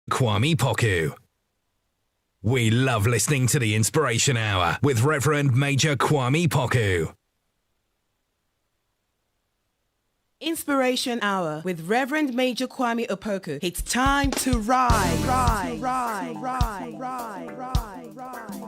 Kwame Poku. We love listening to the Inspiration Hour with Reverend Major Kwame Poku. Inspiration Hour with Reverend Major Kwame Opoku. It's time to rise. Rise, rise, rise, rise, rise, rise, rise.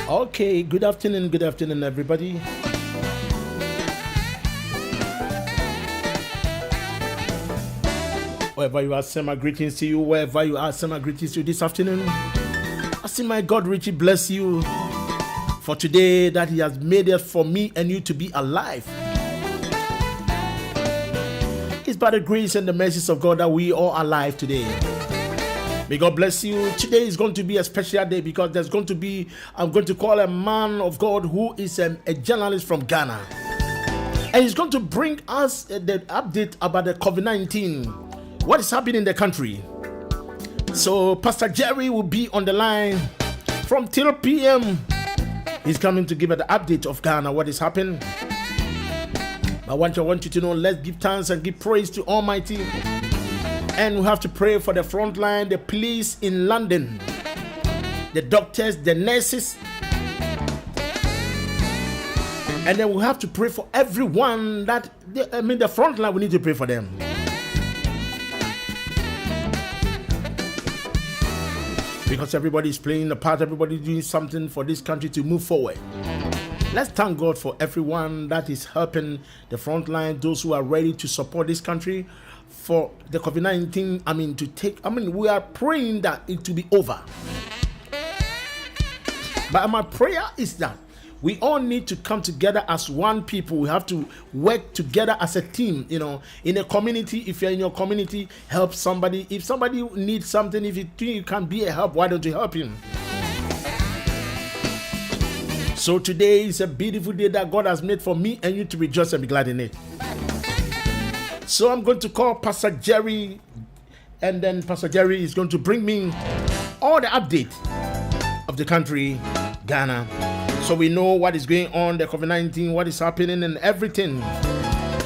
Okay, good afternoon, everybody. Wherever you are, send my greetings to you. Wherever you are, send my greetings to you this afternoon. I see my God richly bless you for today that He has made it for me and you to be alive. It's by the grace and the mercies of God that we all are alive today. May God bless you. Today is going to be a special day because I'm going to call a man of God who is a journalist from Ghana. And he's going to bring us the update about the COVID-19, what is happening in the country. So Pastor Jerry will be on the line from 12 p.m. He's coming to give us the update of Ghana, what is happening. I want you to know, let's give thanks and give praise to Almighty. And we have to pray for the front line, the police in London, the doctors, the nurses. And then we have to pray for everyone the front line, we need to pray for them. Because everybody is playing a part, everybody is doing something for this country to move forward. Let's thank God for everyone that is helping the front line, those who are ready to support this country. For the COVID-19, we are praying that it will be over. But my prayer is that we all need to come together as one people. We have to work together as a team, in a community. If you're in your community, help somebody. If somebody needs something, if you think you can be a help, why don't you help him? So today is a beautiful day that God has made for me and you to rejoice and be glad in it. So I'm going to call Pastor Jerry, and then Pastor Jerry is going to bring me all the update of the country, Ghana. So we know what is going on, the COVID-19, what is happening and everything.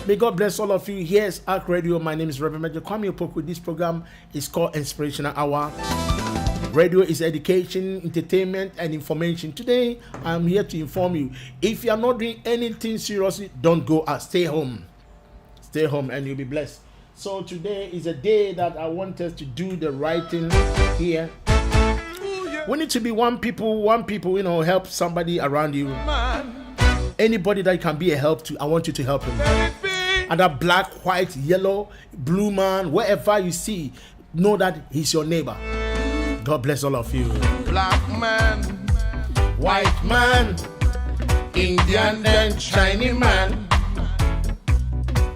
May God bless all of you. Here's ARK Radio. My name is Reverend Major Kwame Opoku. This program is called Inspirational Hour. Radio is education, entertainment, and information. Today, I'm here to inform you. If you are not doing anything seriously, don't go out. Stay home. Stay home and you'll be blessed. So today is a day that I want us to do the right thing here. We need to be one people, help somebody around you. Anybody that can be a help to, I want you to help him. And that black, white, yellow, blue man, wherever you see, know that he's your neighbor. God bless all of you. Black man, White man, Indian and Chinese man,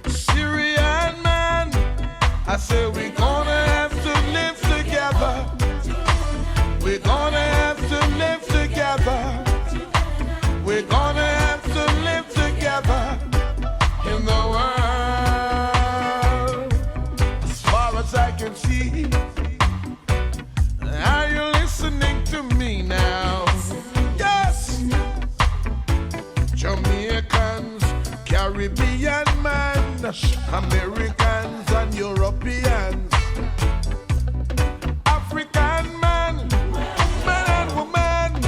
Syrian man. I say we're gonna have to live together. We're gonna have to live together. We're gonna have Americans and Europeans, African man, man and woman,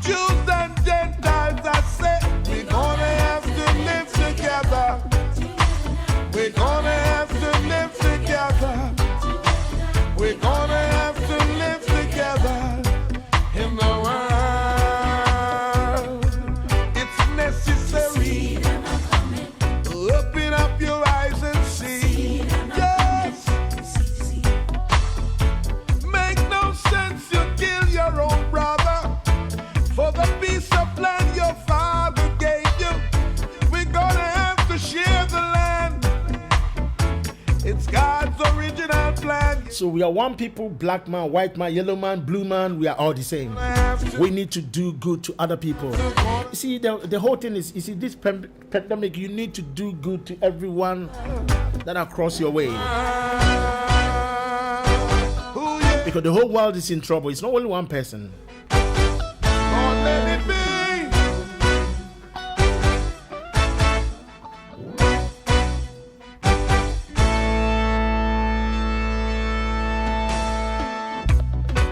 Jews and Gentiles. I say we're gonna have to live together. We're gonna have to live together. We're gonna have to live together in the world. It's necessary. Open up your eyes and see. Yes. Make no sense you kill your own brother for the piece of land your father gave you. We're gonna have to share the land. It's God's original plan. So we are one people, black man, white man, yellow man, blue man, we are all the same. We need to do good to other people. You see, the whole thing is, you see, this pandemic, you need to do good to everyone that are across your way. Because the whole world is in trouble. It's not only one person. Lord, let it be.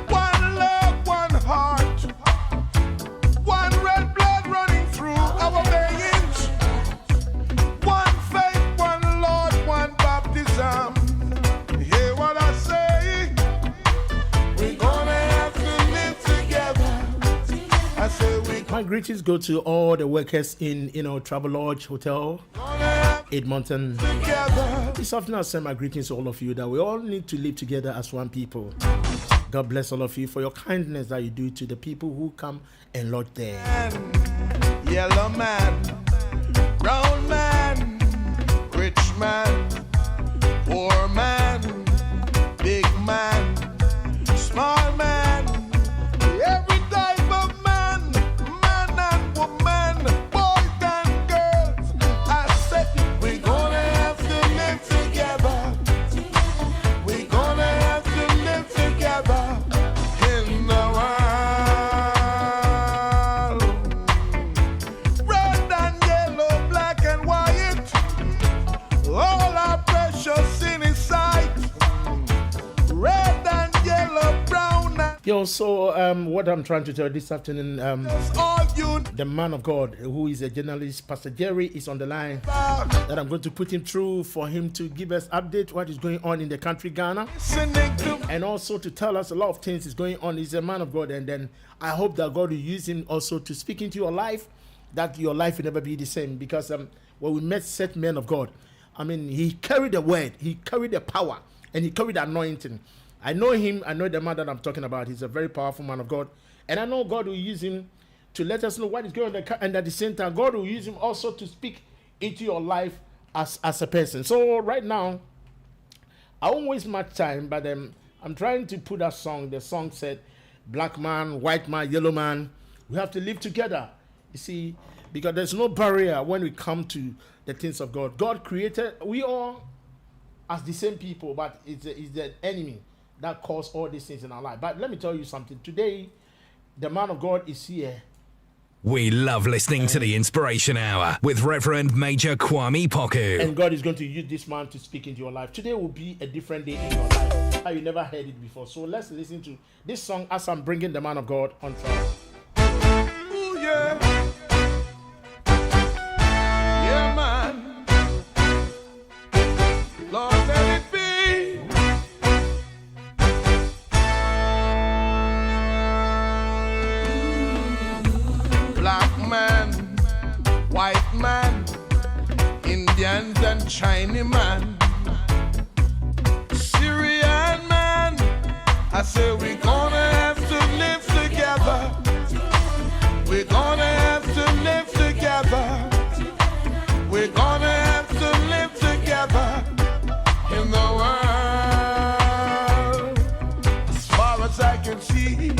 One love, one heart, one red blood running through our veins, one faith, one Lord, one baptism. Hear what I say? We're gonna have to live together. I say we're My greetings go to all the workers in, Travel Lodge Hotel, gonna have Edmonton. together. This afternoon I send my greetings to all of you that we all need to live together as one people. God bless all of you for your kindness that you do to the people who come and lodge there. Yellow man, brown man, rich man, poor man, big man, small man, every type of man, man and woman, boys and girls. I said we're gonna have to live together. We're gonna have to live together in the world. Red and yellow, black and white, all are precious in His sight. Red and yellow, brown and Yo, so what I'm trying to tell you this afternoon, all you the man of God who is a journalist, Pastor Jerry, is on the line. That I'm going to put him through for him to give us update what is going on in the country Ghana, listening to and also to tell us a lot of things is going on. He's a man of God, and then I hope that God will use him also to speak into your life, that your life will never be the same. Because when we met set men of God, I mean, he carried the word, he carried the power, and he carried the anointing. I know him, I know the man that I'm talking about. He's a very powerful man of God, and I know God will use him to let us know what is going on, and at the same time, God will use him also to speak into your life as a person. So right now, I won't waste much time, but I'm trying to put that song. The song said, black man, white man, yellow man, we have to live together. You see, because there's no barrier when we come to the things of God. God created, we all as the same people, but it's the enemy that caused all these things in our life. But let me tell you something. Today, the man of God is here. We love listening to the Inspiration Hour with Reverend Major Kwame Poku. And God is going to use this man to speak into your life. Today will be a different day in your life. How you never heard it before. So let's listen to this song as I'm bringing the man of God on track. Ooh, yeah. Yeah, man. Lord, let it be. Black man, white man, Indians and Chinese man, Syrian man. I say we're gonna have to live together. We're gonna have to live together. We're gonna have to live together in the world. As far as I can see.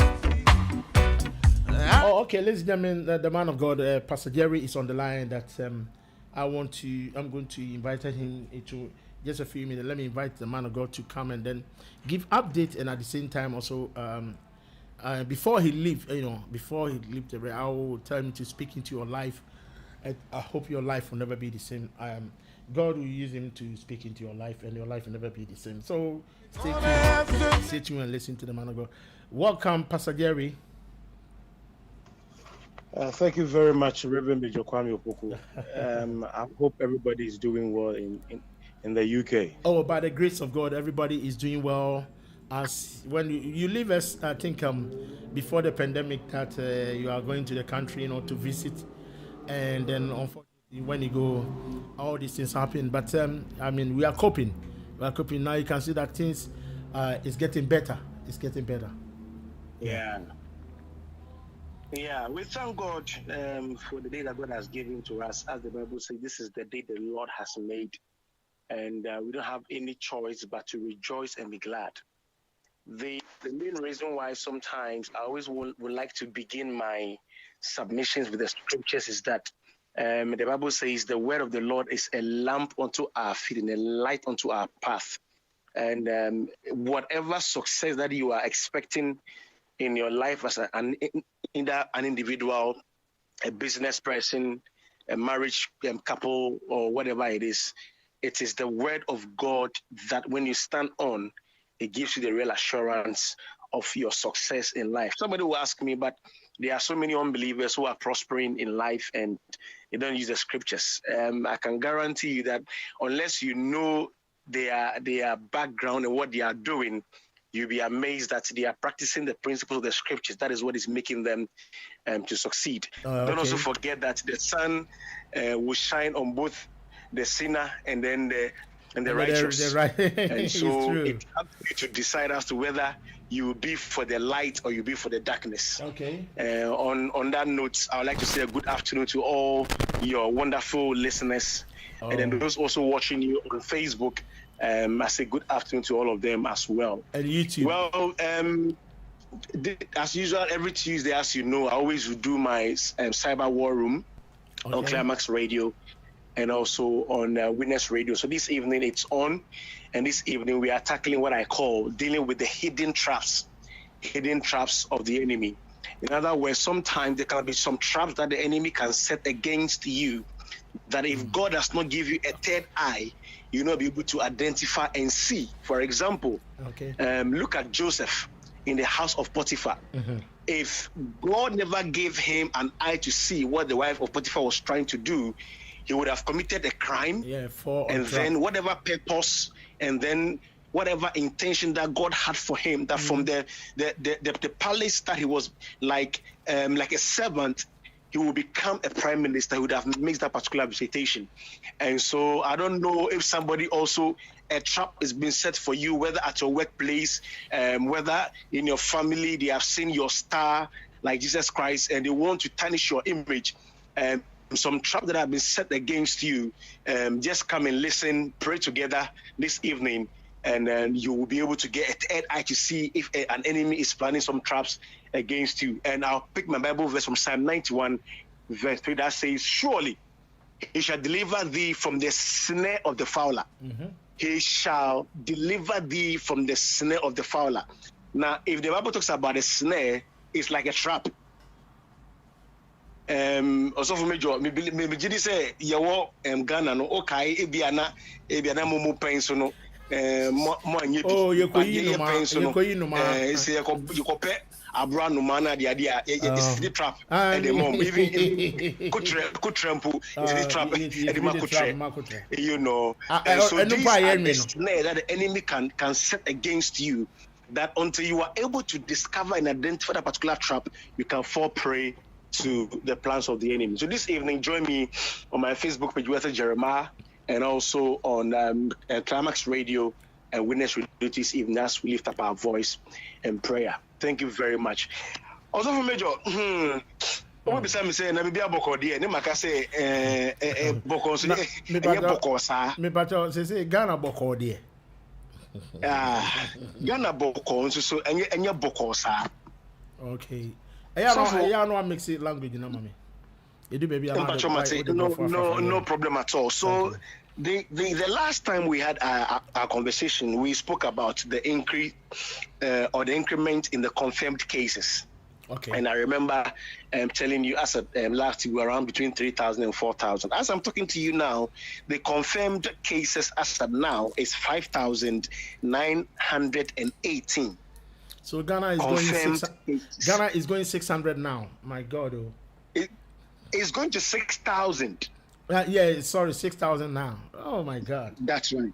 Oh, okay, ladies and gentlemen, the man of God, Pastor Jerry, is on the line. That I'm going to invite him into just a few minutes. Let me invite the man of God to come and then give update, and at the same time also before he leave, before he leave the way, I will tell him to speak into your life. I hope your life will never be the same. God will use him to speak into your life, and your life will never be the same. So stay tuned and listen to the man of God. Welcome, Pastor Jerry. Thank you very much, Reverend Major Kwame Opoku. I hope everybody is doing well in the UK. Oh, by the grace of God, everybody is doing well. As when you leave us, I think before the pandemic that you are going to the country, to visit, and then unfortunately when you go, all these things happen. But we are coping. We are coping now. You can see that things is getting better. It's getting better. Yeah. Yeah, we thank God for the day that God has given to us. As the Bible says, this is the day the Lord has made. And we don't have any choice but to rejoice and be glad. The main reason why sometimes I always would like to begin my submissions with the scriptures is that the Bible says the word of the Lord is a lamp unto our feet and a light unto our path. And whatever success that you are expecting in your life as an individual, a business person, a marriage couple, or whatever it is the word of God that when you stand on, it gives you the real assurance of your success in life. Somebody will ask me, but there are so many unbelievers who are prospering in life and they don't use the scriptures. I can guarantee you that unless you know their background and what they are doing, you'll be amazed that they are practicing the principles of the scriptures. That is what is making them to succeed. Don't also forget that the sun will shine on both the sinner and then the righteous. And so it's up to you to decide as to whether you will be for the light or you will be for the darkness. Okay. On that note, I would like to say a good afternoon to all your wonderful listeners. And then those also watching you on Facebook. I say good afternoon to all of them as well. And YouTube. Well, as usual, every Tuesday, as you know, I always do my cyber war room on Climax Radio and also on Witness Radio. So this evening it's on, and this evening we are tackling what I call dealing with the hidden traps of the enemy. In other words, sometimes there can be some traps that the enemy can set against you, that if God does not give you a third eye, you'll not be able to identify and see. For example, look at Joseph in the house of Potiphar. Mm-hmm. If God never gave him an eye to see what the wife of Potiphar was trying to do, he would have committed a crime. Then whatever purpose and then whatever intention that God had for him, that from the palace that he was like a servant, he will become a prime minister. He would have made that particular visitation. And so I don't know if somebody also, a trap is being set for you, whether at your workplace, whether in your family, they have seen your star like Jesus Christ and they want to tarnish your image. Some trap that have been set against you, just come and listen, pray together this evening, and then you will be able to get a third eye to see if an enemy is planning some traps against you. And I'll pick my Bible verse from Psalm 91, verse 3, that says, surely he shall deliver thee from the snare of the fowler. Mm-hmm. He shall deliver thee from the snare of the fowler. Now, if the Bible talks about a snare, it's like a trap. Also for me, me jidi say yawo Ghana no okay ebiana mumu penso no mo anyepi yekoyi no ma say yekope abra no mana de it's the trap and the mom even kutrampu it's the trap and the makutre, you know. So this snare that the enemy can set against you, that until you are able to discover and identify that particular trap, you can fall prey to the plans of the enemy. So this evening, join me on my Facebook page, with Jeremiah, and also on Climax Radio and Witness Radio this evening as we lift up our voice in prayer. Thank you very much. Also for Major, what beside me say, na bibi aboko die, ne maka say boko so e boko sa. Me bato say Ghana boko die. Ghana boko so enye boko sa. Okay. I know I mix it language, you know, mommy. You do, baby. No problem at all. So, the last time we had our conversation, we spoke about the increase or the increment in the confirmed cases. Okay. And I remember telling you as last year we were around between 3,000 and 4,000. As I'm talking to you now, the confirmed cases as of now is 5,918. So Ghana is Ghana is going 600 now. My God, oh. It's going to 6,000. Yeah, sorry, 6,000 now. Oh my God. That's right.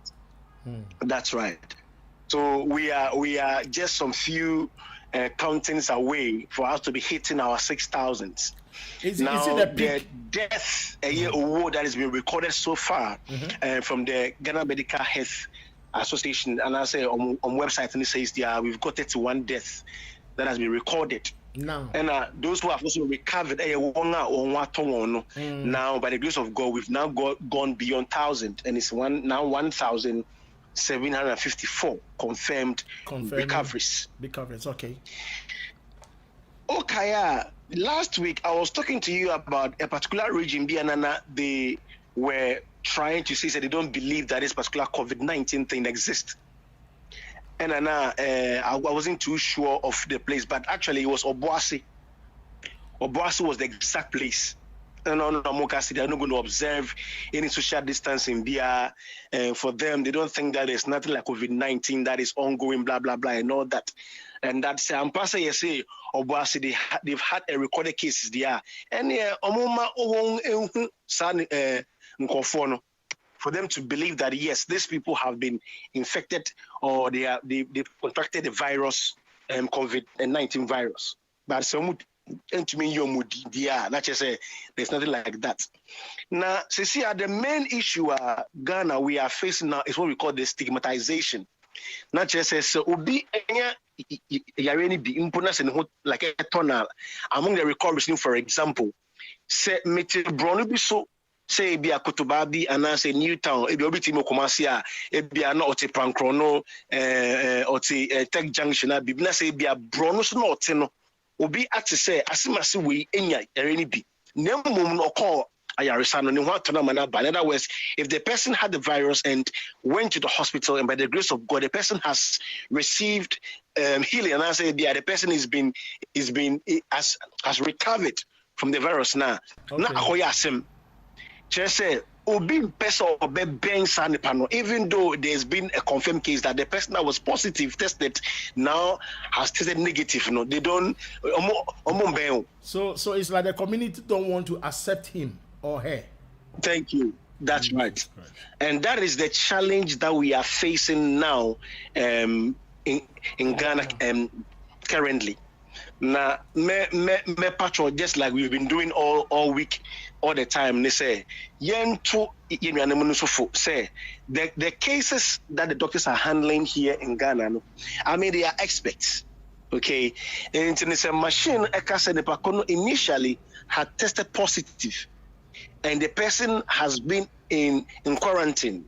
That's right. So we are just some few countings away for us to be hitting our 6,000s. Now the death award that has been recorded so far from the Ghana Medical Health Association, and I say on website, and it says we've got 31 deaths that has been recorded. Now. And those who have also recovered, now by the grace of God, we've now gone beyond 1,000, and it's now 1,754 confirmed recoveries. Okay. Okay, last week I was talking to you about a particular region, Bianana. They were trying to say that they don't believe that this particular COVID-19 thing exists. And I wasn't too sure of the place, but actually it was Obuasi. Obuasi was the exact place. And they're not going to observe any social distancing there. For them, they don't think that there's nothing like COVID-19 that is ongoing, blah, blah, blah, and all that. And that's I'm passing you say Obuasi, they've had a recorded cases there. And for them to believe that yes, these people have been infected or they've contracted the virus, COVID-19 virus. But some to me, not just say there's nothing like that. Now, see, the main issue Ghana we are facing now is what we call the stigmatization. Not just say so be like a tunnel among the recoveries, for example, say so. Say be a Kotobabi and I say Newtown, it be Obitimo Comasia, it be a not a Pancrono, or Tech Junction, Bibna say be a Bronos Notino, or be at to say, Asimasi we enya any be. No moment or call Ayarisano, no one to but in other words, if the person had the virus and went to the hospital, and by the grace of God, the person has received healing, and I say, yeah, the person has recovered from the virus now. Now, just say, even though there's been a confirmed case that the person that was positive tested now has tested negative, no, they don't. So it's like the community don't want to accept him or her. Thank you. That's right. And that is the challenge that we are facing now in Ghana currently. Now, me patrol just like we've been doing all week, all the time. They say, say the cases that the doctors are handling here in Ghana, I mean, they are experts. Okay, and it's a machine. Initially had tested positive, and the person has been in quarantine.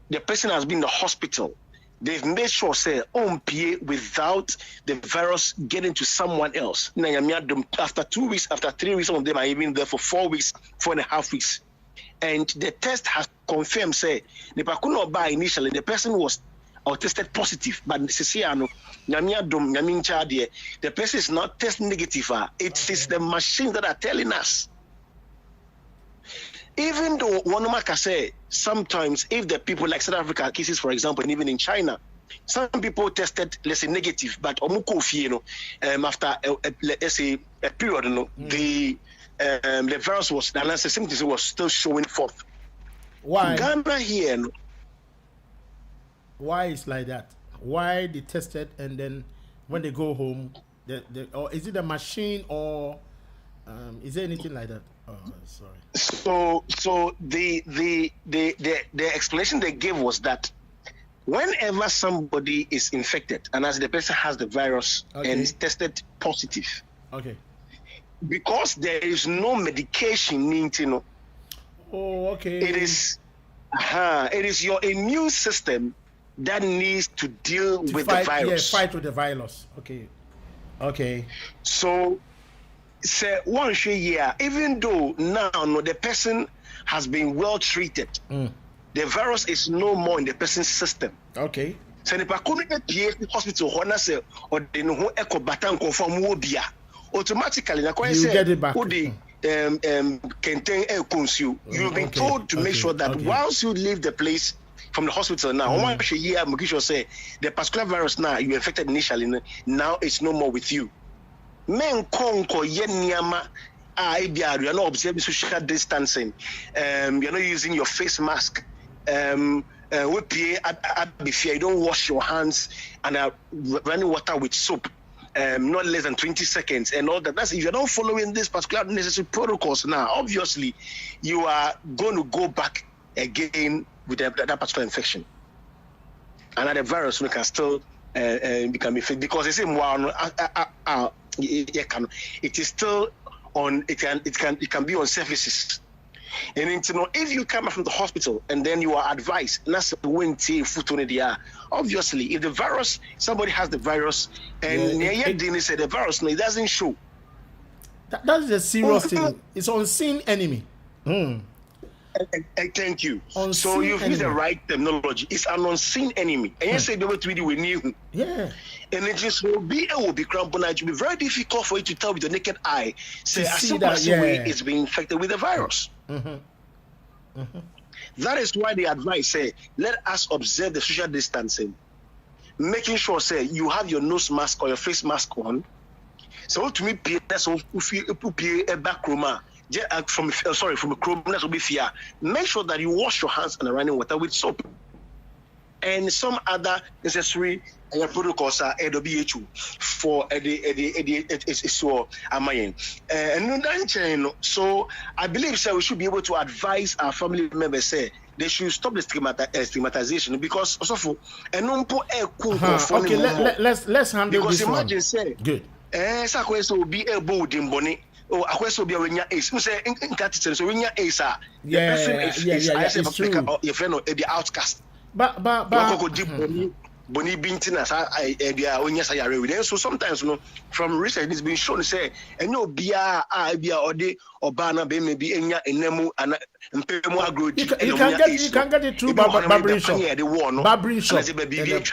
The person has been in the hospital. They've made sure say without the virus getting to someone else. After 2 weeks, after 3 weeks, some of them are even there for 4 weeks, 4.5 weeks. And the test has confirmed say initially the person was tested positive, but the person is not test negative. It is the machines that are telling us. Even though one can say sometimes if the people like South Africa cases, for example, and even in China, some people tested, let's say, negative, but after let's say a period, the virus was, the symptoms was still showing forth. Why? Ghana here. Why is like that? Why they tested and then when they go home, or is it a machine or is there anything like that? Oh, sorry. So the explanation they gave was that whenever somebody is infected and as the person has the virus and is tested positive, because there is no medication needed, it is your immune system that needs to deal with the virus. Yeah, fight with the virus. Okay. So say one year, even though now the person has been well treated, the virus is no more in the person's system. Okay. So the hospital say or the no echo batan confirm wobia automatically you get it back. You've been told to make sure that once you leave the place from the hospital now, say the particular virus now you infected initially, now it's no more with you. Men konko yenyama you are not observing social distancing. You're not using your face mask. You don't wash your hands and are running water with soap. Not less than 20 seconds and all that. That's if you're not following this particular necessary protocols now, obviously you are going to go back again with that particular infection. And the virus can still become infected because it's in one. It is still on. It can be on surfaces. And if you come from the hospital and then you are advised, obviously, if the virus, somebody has the virus, and they said the virus, no, it doesn't show. That's a serious thing. It's unseen enemy. Thank you. Unseen so you've used the enemy. right terminology. It's an unseen enemy. And you say the way to do we knew. Yeah. And it just will be cramped. It will be very difficult for you to tell with the naked eye. Say as simple as the way it's being infected with the virus. That is why the advice say, let us observe the social distancing, making sure say you have your nose mask or your face mask on. So to me, that's a back room. From a chrome, that will be fear. Make sure that you wash your hands and running water with soap. And some other necessary protocols are WHO for so I believe we should be able to advise our family members say they should stop the stigmatization because also okay, let's handle because this imagine one. Say good. Will be able to boni. Oh, I question be when you ace. You say in so when you ace, it's true. Your friend or the outcast. But Boni bintina so sometimes from research it's been shown say bia or de obana be maybe enya enemu and mpemu agro you can get it through barbering shop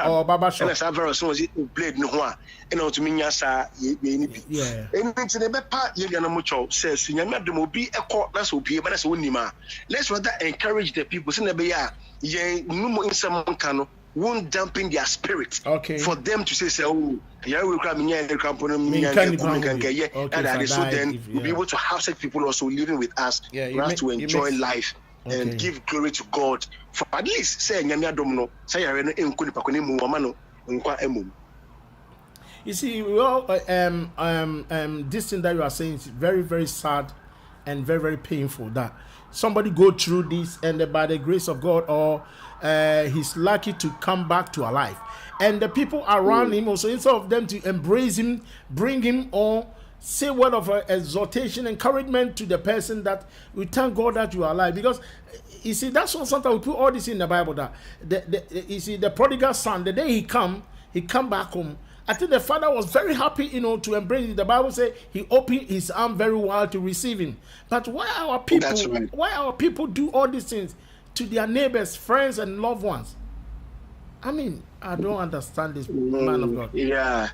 or barber shop and some virus was blade no ho and to me sa yeah anything the be part ye na mucho says nyame adom obi ekọ na so pie na so onima let's rather encourage the people say na be ya ye numu insam nka won't dampen their spirit for them to say oh yeah we cry me and so then we'll be able to have such people also living with us for us to enjoy life and give glory to God for at least say nyame adom no say yare no enko ni pakoni mu wama no nkwa emum. You see, well, this thing that you are saying is very, very sad and very, very painful. That somebody go through this and by the grace of God, or he's lucky to come back to alive. And the people around him also, instead of them to embrace him, bring him on, say word of exhortation, encouragement to the person that we thank God that you are alive. Because you see, that's what sometimes we put all this in the Bible. That you see, the prodigal son, the day he come back home. I think the father was very happy, to embrace it. The Bible says he opened his arm very wide to receive him. But why our people do all these things to their neighbors, friends, and loved ones? I mean, I don't understand this man of God. Yeah.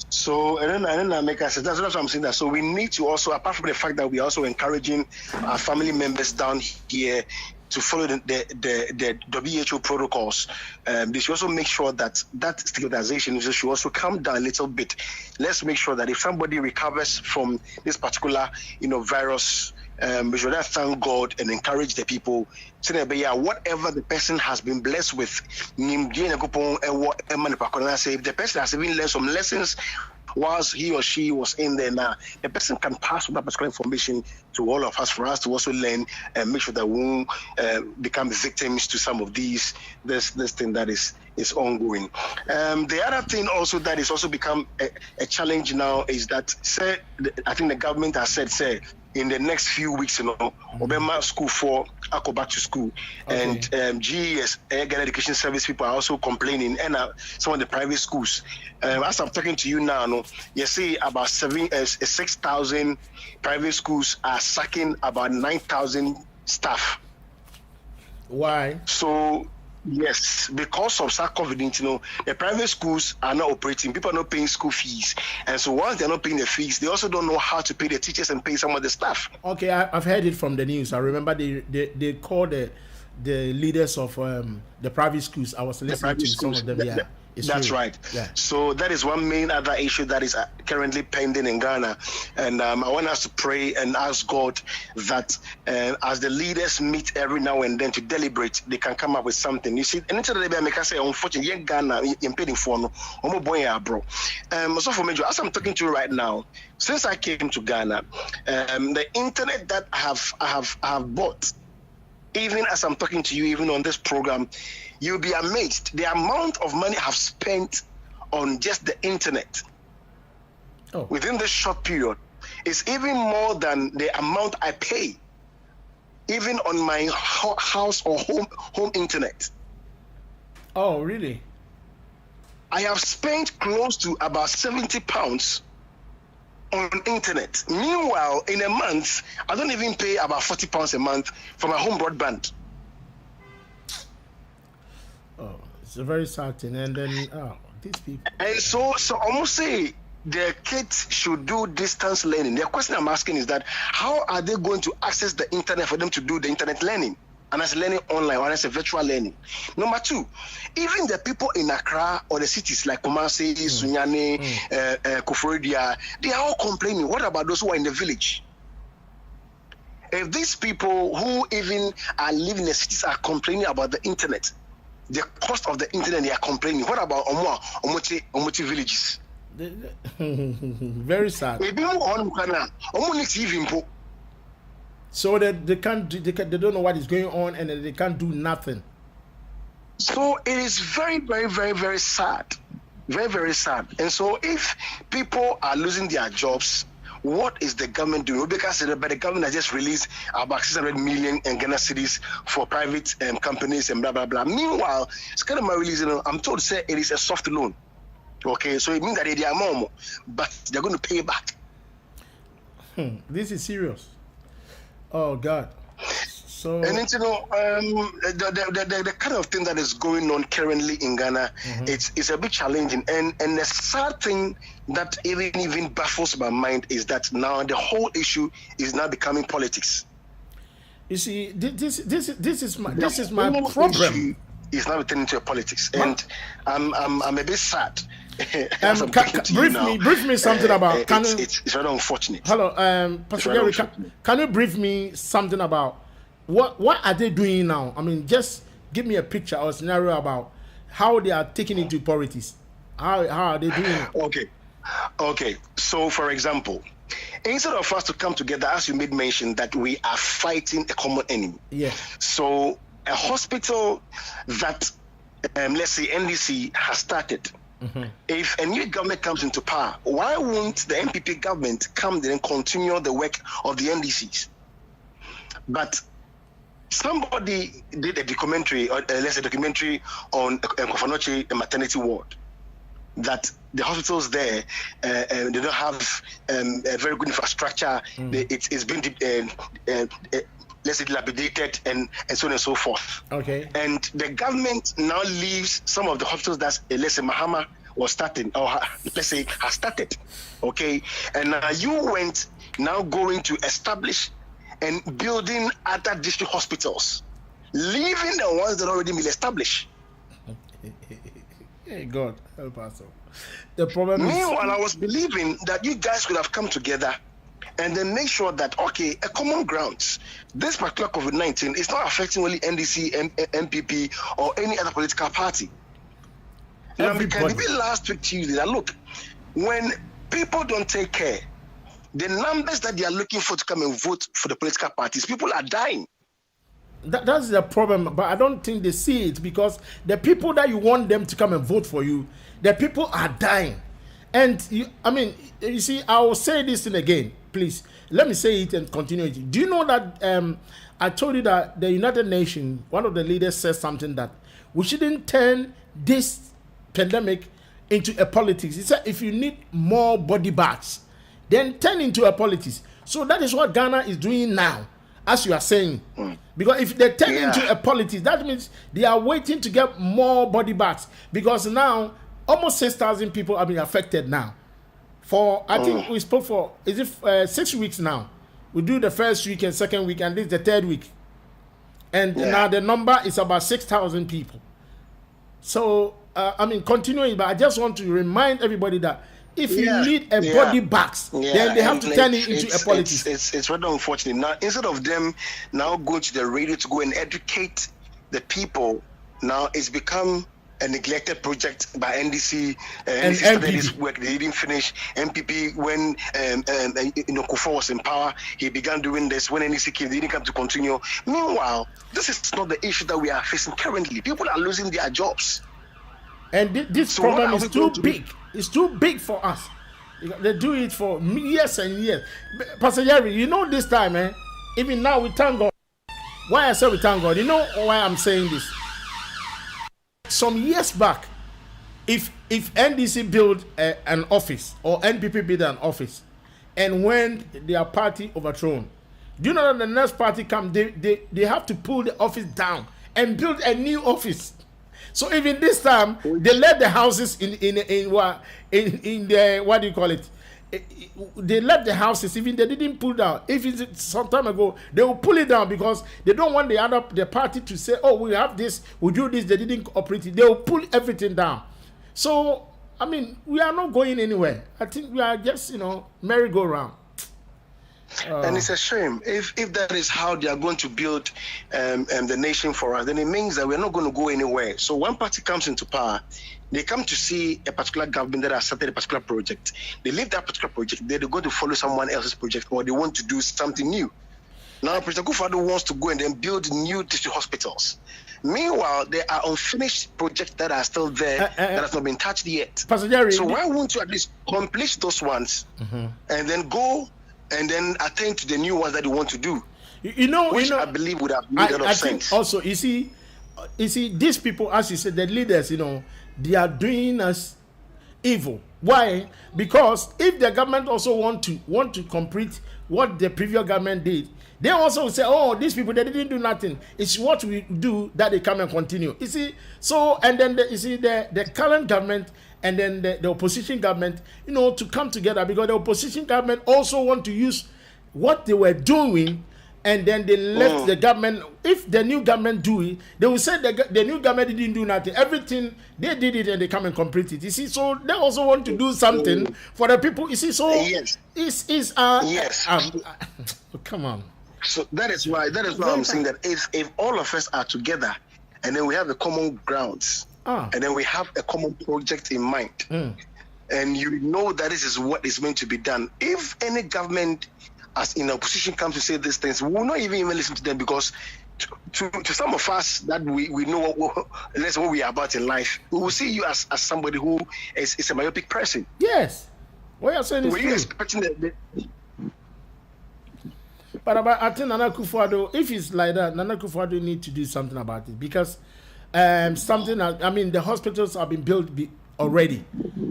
So and then I make us that's what I'm saying. That so we need to also, apart from the fact that we are also encouraging our family members down here to follow the WHO protocols, they should also make sure that stigmatization should also come down a little bit. Let's make sure that if somebody recovers from this particular, virus, we should thank God and encourage the people. Whatever the person has been blessed with, if the person has even learned some lessons whilst he or she was in there now, the person can pass on that particular information to all of us for us to also learn and make sure that we won't become victims to some of this thing that is ongoing. The other thing also that is also become a challenge now is that I think the government has said in the next few weeks, Obama school for I go back to school, and GES, Ghana Education Service people are also complaining, and some of the private schools. As I'm talking to you now, you see about 6,000 private schools are sacking about 9,000 staff. Why? So Yes, because of COVID, the private schools are not operating. People are not paying school fees, and so once they're not paying the fees, they also don't know how to pay the teachers and pay some of the staff. Okay, I've heard it from the news. I remember they called the leaders of the private schools. I was listening to some of them. Yeah. That's true. right. Yeah. So that is one main other issue that is currently pending in Ghana, and I want us to pray and ask God that as the leaders meet every now and then to deliberate, they can come up with something. You see, anything that they make us say, unfortunately, in Ghana, impeding for no, bro. So for Major, as I'm talking to you right now, since I came to Ghana, the internet that I have bought, even as I'm talking to you, even on this program, you'll be amazed the amount of money I've spent on just the internet within this short period is even more than the amount I pay even on my house or home internet. Oh, really? I have spent close to about £70 on internet. Meanwhile, in a month, I don't even pay about £40 a month for my home broadband. Oh, it's a very sad thing. And then, these people. And so almost say the kids should do distance learning. The question I'm asking is that how are they going to access the internet for them to do the internet learning? And as learning online or as a virtual learning. Number two, even the people in Accra or the cities like Kumasi, Sunyani, Koforidua, they are all complaining. What about those who are in the village? If these people who even are living in the cities are complaining about the internet, the cost of the internet, they are complaining. What about Omochi villages? Very sad. So that they don't know what is going on, and they can't do nothing. So it is very, very, very, very sad. Very, very sad. And so if people are losing their jobs, what is the government doing? Because the government has just released about 600 million in Ghana cedis for private companies and blah, blah, blah. Meanwhile, it's kind of my release, I'm told to say it is a soft loan. Okay, so it means that they are more, but they're going to pay back. This is serious. Oh God! So and it's, the kind of thing that is going on currently in Ghana, it's a bit challenging. And the sad thing that even baffles my mind is that now the whole issue is now becoming politics. You see, this is my problem. It's now turning into a politics, and I'm a bit sad. Brief me something about. It's very unfortunate. Hello, Pastor Gary, can you brief me something about what are they doing now? I mean, just give me a picture or a scenario about how they are taking into politics. How are they doing it? Okay. So, for example, instead of us to come together, as you made mention, that we are fighting a common enemy. Yeah. So, a hospital that, let's say, NDC has started. If a new government comes into power, why won't the MPP government come there and continue the work of the NDCs? But somebody did a documentary, on Kofanoche maternity ward, that the hospitals there, they don't have a very good infrastructure. It's been let's say dilapidated and so on and so forth. Okay. And the government now leaves some of the hospitals that let's say Mahama was starting, or let's say has started. Okay. And you went now going to establish and building other district hospitals, leaving the ones that already been established. Hey God, help us. The problem is, meanwhile, I was believing that you guys could have come together and then make sure that, okay, a common ground. This particular COVID-19 is not affecting only NDC, MPP, or any other political party. Now, because even last week Tuesday, that look, when people don't take care, the numbers that they are looking for to come and vote for the political parties, people are dying. That's the problem, but I don't think they see it, because the people that you want them to come and vote for you, the people are dying. And you see, I will say this thing again, please. Let me say it and continue it. Do you know that I told you that the United Nations, one of the leaders said something that we shouldn't turn this pandemic into a politics. He said if you need more body bags, then turn into a politics. So that is what Ghana is doing now. as you are saying. Because if they turn into a politics, that means they are waiting to get more body bags. Because now, almost 6,000 people have been affected now. For, I think we spoke for, 6 weeks now? We do the first week and second week, and this is the third week. And now the number is about 6,000 people. So, continuing, but I just want to remind everybody that if you need a body box, then they have to turn it into a politics. It's rather unfortunate. Now, instead of them now going to the radio to go and educate the people, now it's become a neglected project by NDC. And NDC started this work, they didn't finish. MPP, when Kufuor was in power, he began doing this. When NDC came, they didn't come to continue. Meanwhile, this is not the issue that we are facing currently. People are losing their jobs. And this problem is too big. It's too big for us. They do it for years and years. Pastor Jerry, you know this time, even now we thank God. Why I say we thank God? You know why I'm saying this? Some years back, if NDC build an office or NPP build an office, and when their party overthrown, do you know that the next party come, they have to pull the office down and build a new office. So even this time, they let the houses in the what do you call it? They left the houses, even they didn't pull down. If it's some time ago, they will pull it down because they don't want the party to say, oh, we have this, we do this. They didn't operate it. They will pull everything down. So, we are not going anywhere. I think we are just, merry-go-round. And it's a shame. If that is how they are going to build the nation for us, then it means that we're not going to go anywhere. So one party comes into power, they come to see a particular government that has started a particular project. They leave that particular project, they're going to follow someone else's project, or they want to do something new. Now, President Kufuor wants to go and then build new district hospitals. Meanwhile, there are unfinished projects that are still there that have not been touched yet. Pastor Jerry, so why won't you at least complete those ones and then go and then attend to the new ones that you want to do? Which I believe would have made a lot of sense. Also, you see, these people, as you said, the leaders, they are doing us evil. Why? Because if the government also want to complete what the previous government did, they also say, oh, these people, they didn't do nothing. It's what we do that they come and continue. You see, so, and then the current government and then the opposition government, to come together, because the opposition government also want to use what they were doing, and then they left the government. If the new government do it, they will say the new government didn't do nothing. Everything, they did it and they come and complete it. You see, so they also want to do something for the people. You see, so yes. Come on. So that is why I'm saying that if all of us are together, and then we have the common grounds, and then we have a common project in mind, and you know that this is what is meant to be done. If any government as in opposition comes to say these things, we will not even listen to them, because to some of us that we know what we are about in life, we will see you as somebody who is a myopic person. Yes. What you're saying is true. Expecting But I think Nana Kufuor, if it's like that, Nana Kufuor need to do something about it, because the hospitals have been built already.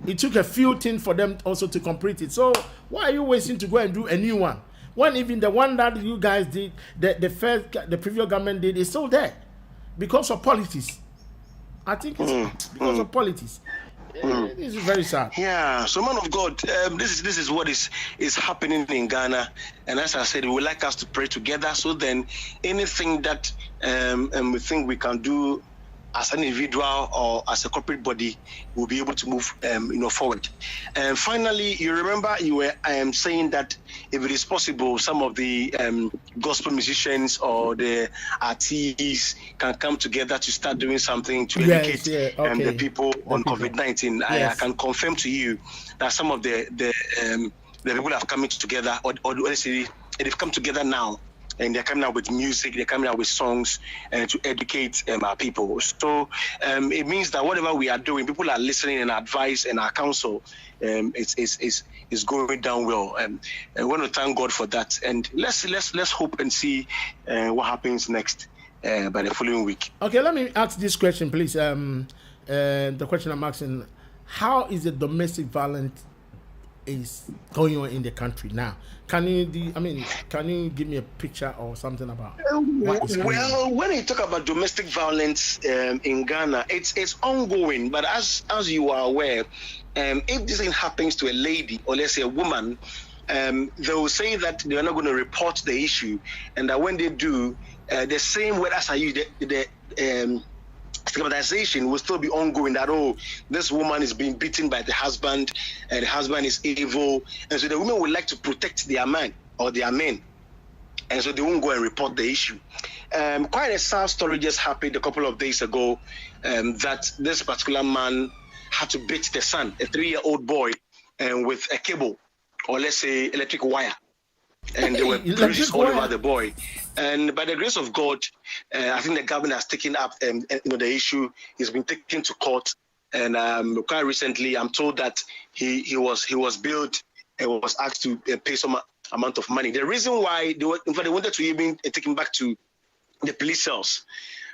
It took a few things for them also to complete it. So why are you wasting to go and do a new one? When even the one that you guys did, the previous government did, is still there because of politics. I think it's because of politics. This is very sad. Yeah, so man of God, this is what is happening in Ghana, and as I said, we would like us to pray together. So then, anything that we think we can do as an individual or as a corporate body, we'll be able to move forward. And finally, you remember you were saying that if it is possible, some of the gospel musicians or the artists can come together to start doing something to educate the people on COVID-19. Yes. I can confirm to you that some of the people have come together, or let's say they've come together now. And they're coming out with music, they're coming out with songs to educate our people. So it means that whatever we are doing, people are listening, and advice and our counsel is going down well. And I want to thank God for that. And let's hope and see what happens next by the following week. Okay, let me ask this question, please. The question I'm asking: how is the domestic violence is going on in the country now. Can you give me a picture or something about what is going on? Well, when you talk about domestic violence in Ghana, it's ongoing. But as you are aware, if this thing happens to a lady or let's say a woman, they will say that they are not going to report the issue, and that when they do, the same word as I use, the stigmatization will still be ongoing, that this woman is being beaten by the husband and the husband is evil, and so the women would like to protect their man or their men, and so they won't go and report the issue. Quite a sad story just happened a couple of days ago, that this particular man had to beat the son, a 3-year-old boy, with a cable or let's say electric wire, and they were bruises all over the boy. And by the grace of God, I think the government has taken up the issue. He's been taken to court, and quite recently, I'm told that he was billed and was asked to pay some amount of money. The reason why they wanted to even take him back to the police cells,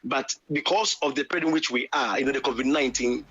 but because of the period in which we are, the COVID-19,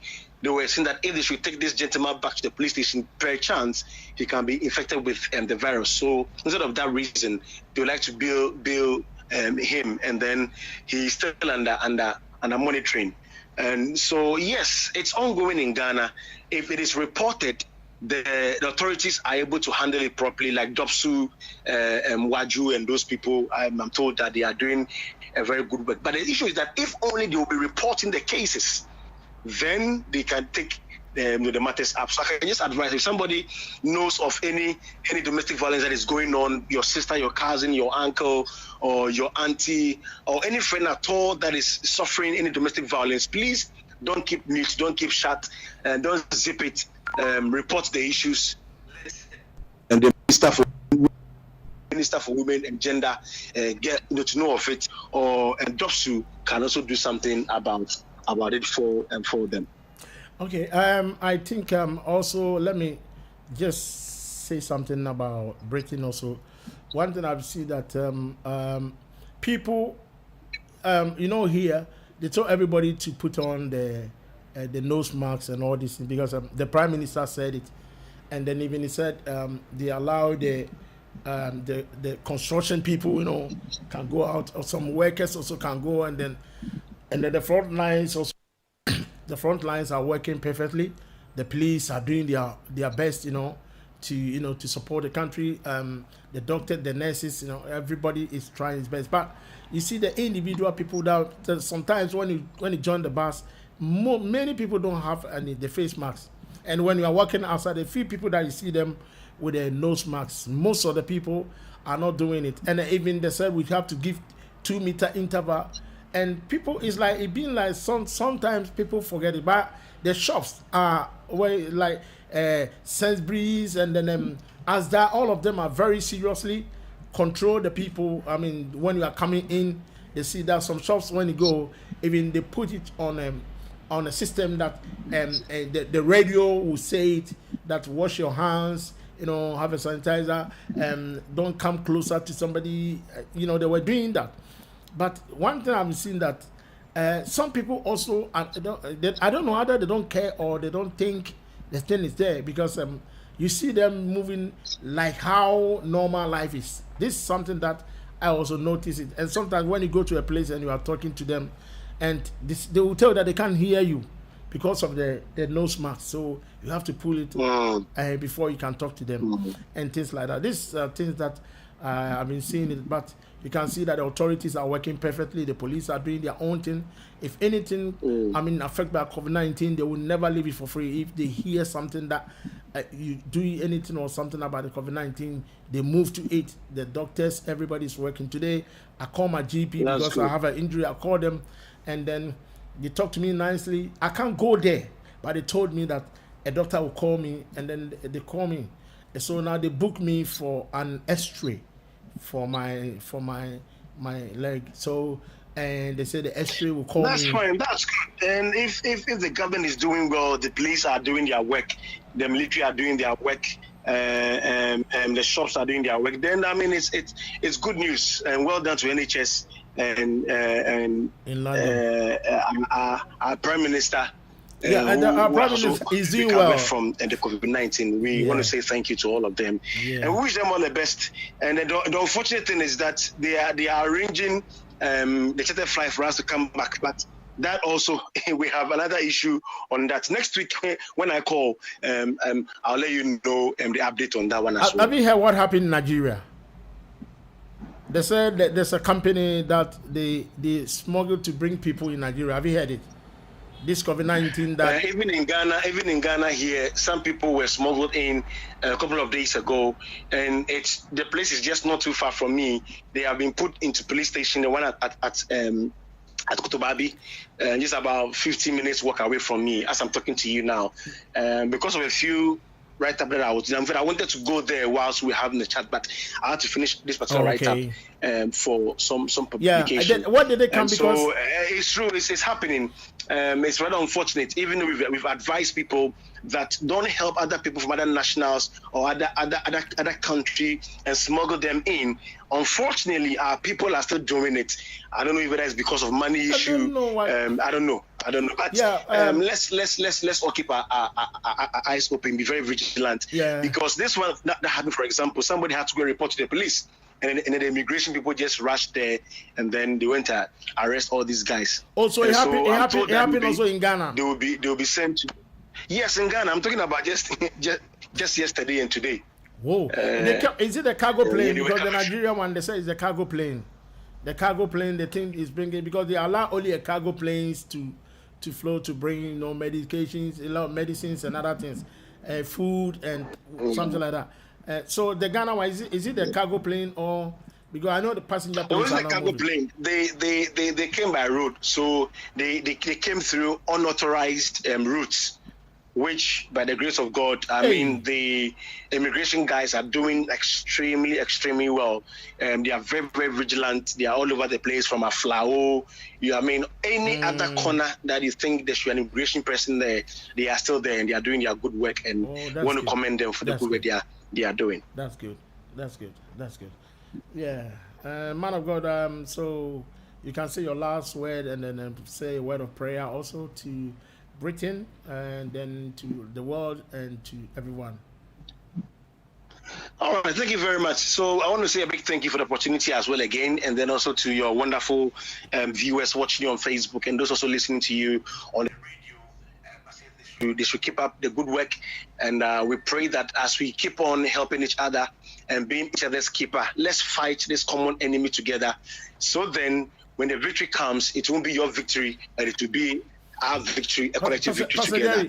they were saying that if they should take this gentleman back to the police station, per chance he can be infected with the virus. So instead of that reason, they would like to bill him, and then he's still under monitoring. And so yes, it's ongoing in Ghana. If it is reported, the authorities are able to handle it properly, like Dopsu, Waju, and those people. I'm told that they are doing a very good work. But the issue is that if only they will be reporting the cases, then they can take the matters up. So I can just advise, if somebody knows of any domestic violence that is going on, your sister, your cousin, your uncle, or your auntie, or any friend at all that is suffering any domestic violence, please don't keep mute, don't keep shut, and don't zip it. Report the issues. And the Minister for Women and Gender get to know of it, or Dopsu can also do something about it for them. Okay, I think also let me just say something about Britain also. One thing I've seen that people, here they told everybody to put on the nose masks and all this because the Prime Minister said it, and then even he said they allow the construction people, can go out, or some workers also can go, and then the front lines also. The front lines are working perfectly. The police are doing their best, to support the country. The doctor, the nurses, everybody is trying his best. But you see, the individual people that sometimes when you join the bus, many people don't have the face masks. And when you are walking outside, the few people that you see them with their nose masks, most of the people are not doing it. And even they said we have to give 2-meter interval. And people, it's like it being like sometimes people forget it, but the shops are like Sainsbury's and then Asda, all of them are very seriously control the people. I mean, when you are coming in, they see that some shops, when you go, even they put it on a system that the radio will say it, that wash your hands, have a sanitizer, don't come closer to somebody. They were doing that. But one thing I've seen that some people also, I don't know whether they don't care or they don't think the thing is there, because you see them moving like how normal life is. This is something that I also notice it. And sometimes when you go to a place and you are talking to them, and they will tell you that they can't hear you because of the nose mask. So you have to pull it before you can talk to them and things like that. These are things that I've been seeing it, but you can see that the authorities are working perfectly. The police are doing their own thing. If anything, affected by COVID-19, they will never leave it for free. If they hear something that you do anything or something about the COVID-19, they move to it. The doctors, everybody's working. Today, I call my GP because I have an injury. I call them, and then they talk to me nicely. I can't go there, but they told me that a doctor will call me, and then they call me. So now they book me for an X-ray for my leg. So, and they say the X-ray will call me. That's fine. That's good. And if the government is doing well, the police are doing their work, the military are doing their work, and the shops are doing their work, then I mean it's good news, and well done to NHS and in London. Our Prime Minister and our brother is doing well from the COVID-19. We want to say thank you to all of them, and we wish them all the best. And the unfortunate thing is that they are arranging the charter flight for us to come back, but that also we have another issue on that. Next week when I call, I'll let you know the update on that one as well. Have you heard what happened in Nigeria? They said that there's a company that they smuggled to bring people in Nigeria. Have you heard it? This COVID-19 that even in Ghana here, some people were smuggled in a couple of days ago, and the place is just not too far from me. They have been put into police station. The one at Kotobabi, just about 15 minutes walk away from me as I'm talking to you now, because of a few write up that I was doing. I wanted to go there whilst we were having the chat, but I had to finish this particular write up for some publication. Yeah, what did they come because? So it's true. It's happening. It's rather unfortunate. Even though we've advised people that don't help other people from other nationals or other country and smuggle them in. Unfortunately, our people are still doing it. I don't know if it's because of money issue. I don't know. But let's all keep our eyes open, be very vigilant. Yeah. Because this one that happened, for example, somebody had to go report to the police. And then the immigration people just rushed there, and then they went to arrest all these guys. Also, it happened also in Ghana. They will be sent to. Yes, in Ghana. I'm talking about just yesterday and today. Whoa! Is it the cargo plane? Because the Nigerian one, they say it's the cargo plane. The cargo plane, the thing is bringing, because they allow only a cargo planes to flow to bring medications, a lot of medicines and other things, food and something like that. So the Ghana one, is it the cargo plane, or because I know the passenger planes? It was the cargo plane. They came by road, so they came through unauthorized routes, which by the grace of God, I mean the immigration guys are doing extremely well. They are very, very vigilant. They are all over the place from Aflao. Any other corner that you think there should be an immigration person there, they are still there and they are doing their good work, and want to commend them for the good work they are doing. That's good. Yeah. Man of God, so you can say your last word and then say a word of prayer also to Britain and then to the world and to everyone. All right, thank you very much. So I want to say a big thank you for the opportunity as well again, and then also to your wonderful viewers watching you on Facebook and those also listening to you on the radio. They should keep up the good work, and we pray that as we keep on helping each other and being each other's keeper, let's fight this common enemy together. So then when the victory comes, it won't be your victory, and it will be our victory, a collective victory together.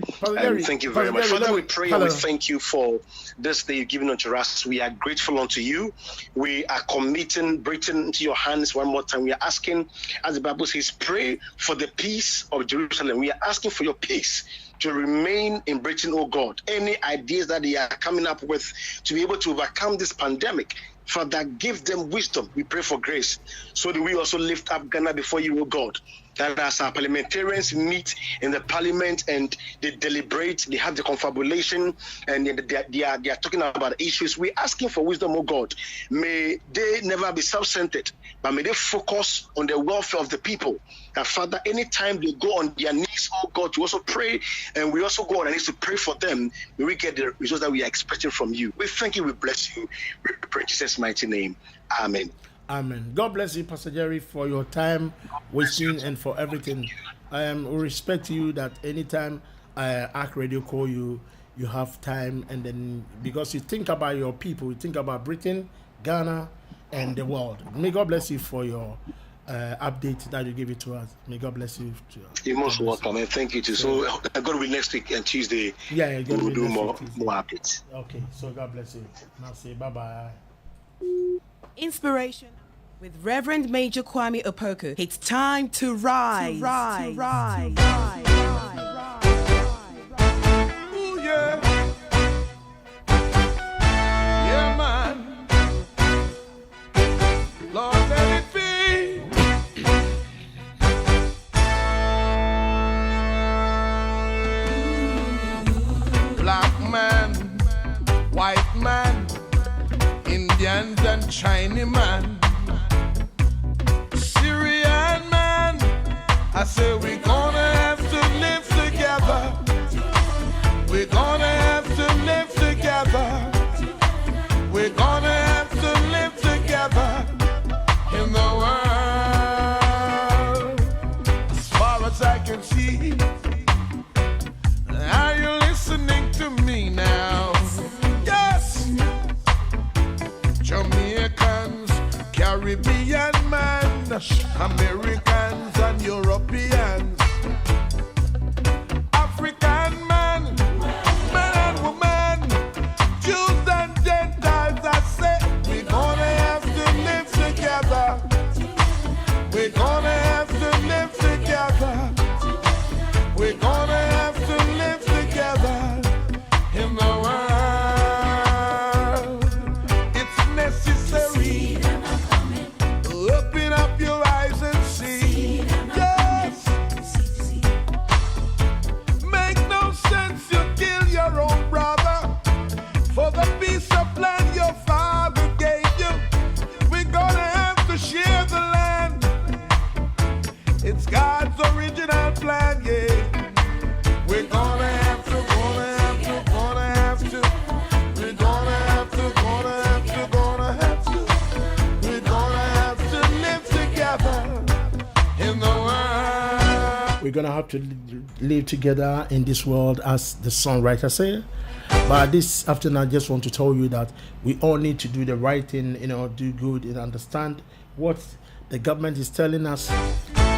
Thank you very much. Father, we pray and we thank you for this day you've given unto us. We are grateful unto you. We are committing Britain into your hands one more time. We are asking, as the Bible says, pray for the peace of Jerusalem. We are asking for your peace to remain in Britain, oh God. Any ideas that they are coming up with to be able to overcome this pandemic, Father, give them wisdom. We pray for grace. So do we also lift up Ghana before you, oh God, that as our parliamentarians meet in the parliament and they deliberate, they have the confabulation, and they are talking about issues. We're asking for wisdom, oh God. May they never be self-centered, but may they focus on the welfare of the people. That Father, anytime they go on their knees, oh God, to also pray, and we also go on our knees to pray for them, may we get the results that we are expecting from you. We thank you, we bless you. We pray in Jesus' mighty name. Amen. Amen. God bless you, Pastor Jerry, for your time wasting and for everything. We respect you that anytime ARK Radio call you, you have time, and then because you think about your people, you think about Britain, Ghana, and the world. May God bless you for your update that you give it to us. May God bless you. You're most welcome, and thank you too. So God will next week and Tuesday. Yeah, we'll do more updates. Okay, so God bless you. Now say bye-bye. Inspiration with Reverend Major Kwame Opoku. It's time to rise. Ooh, yeah. Yeah, man. Lord, let it be. Black man, white man, Indians and Chinese man, Syrian man, I say we're gonna have to live together. Americans and Europeans, African man, men and women, Jews and Gentiles, I say, we're gonna have to live together. We're gonna have to live together. We're gonna have to live together in the world. It's necessary. Open up your eyes and see. Yes. Make no sense you kill your own brother for the piece of land your father gave you. We're gonna have to share the land. It's God's original plan, yeah. We're gonna have to, gonna have to, gonna have to. We're gonna have to, gonna have to, gonna have to. We're gonna have to live together in the world. We're gonna have to live together in this world, as the songwriter said. But this afternoon, I just want to tell you that we all need to do the right thing, do good and understand what the government is telling us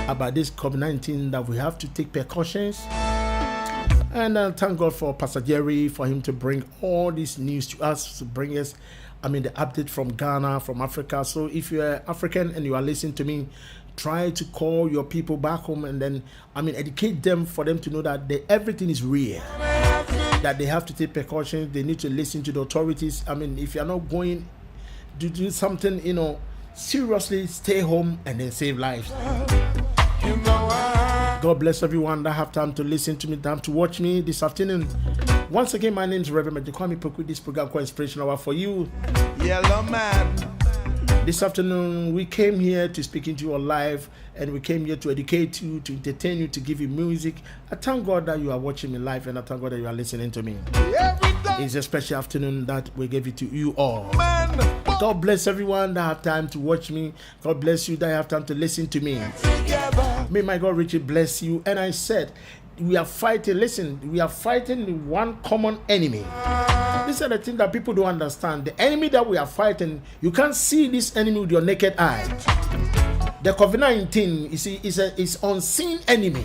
about this COVID-19, that we have to take precautions. And thank God for Pastor Jerry, for him to bring all this news to us, to bring us, the update from Ghana, from Africa. So if you're African and you are listening to me, try to call your people back home and then, educate them, for them to know that everything is real, that they have to take precautions. They need to listen to the authorities. If you're not going to do something, seriously, stay home and then save lives. God bless everyone that have time to listen to me, time to watch me this afternoon. Once again, my name is Reverend Major Kwame Poku. This program called Inspiration Hour for you. Yellow man. This afternoon, we came here to speak into your life, and we came here to educate you, to entertain you, to give you music. I thank God that you are watching me live, and I thank God that you are listening to me. It's a special afternoon that we gave it to you all. God bless everyone that have time to watch me. God bless you that have time to listen to me. May my God richly bless you. And I said, we are fighting, we are fighting one common enemy. These are the things that people don't understand. The enemy that we are fighting, you can't see this enemy with your naked eye. The COVID-19, you see, is unseen enemy.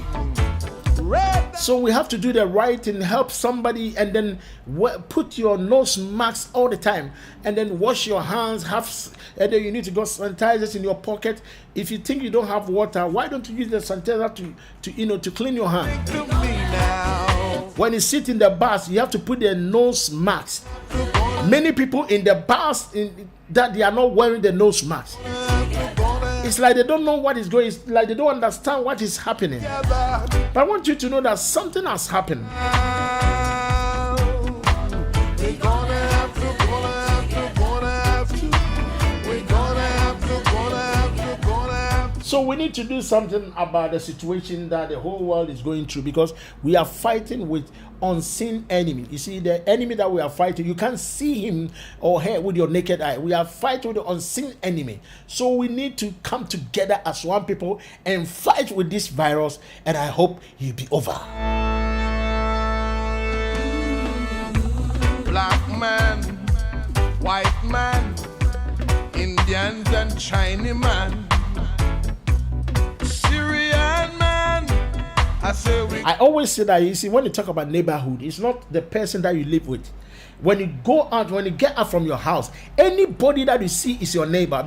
So we have to do the right and help somebody, and then put your nose mask all the time, and then wash your hands, and then you need to go sanitizers in your pocket. If you think you don't have water, why don't you use the sanitizer to clean your hand? When you sit in the bus, you have to put the nose mask. Many people in the bus that they are not wearing the nose mask. It's like they don't know what is going on. It's like they don't understand what is happening. But I want you to know that something has happened. So we need to do something about the situation that the whole world is going through, because we are fighting with unseen enemy. You see, the enemy that we are fighting, you can't see him or her with your naked eye. We are fighting with the unseen enemy. So we need to come together as one people and fight with this virus, and I hope he'll be over. Black man, white man, Indians and Chinese man, Syrian man. I always say that, you see, when you talk about neighborhood, it's not the person that you live with. When you go out, when you get out from your house, anybody that you see is your neighbor,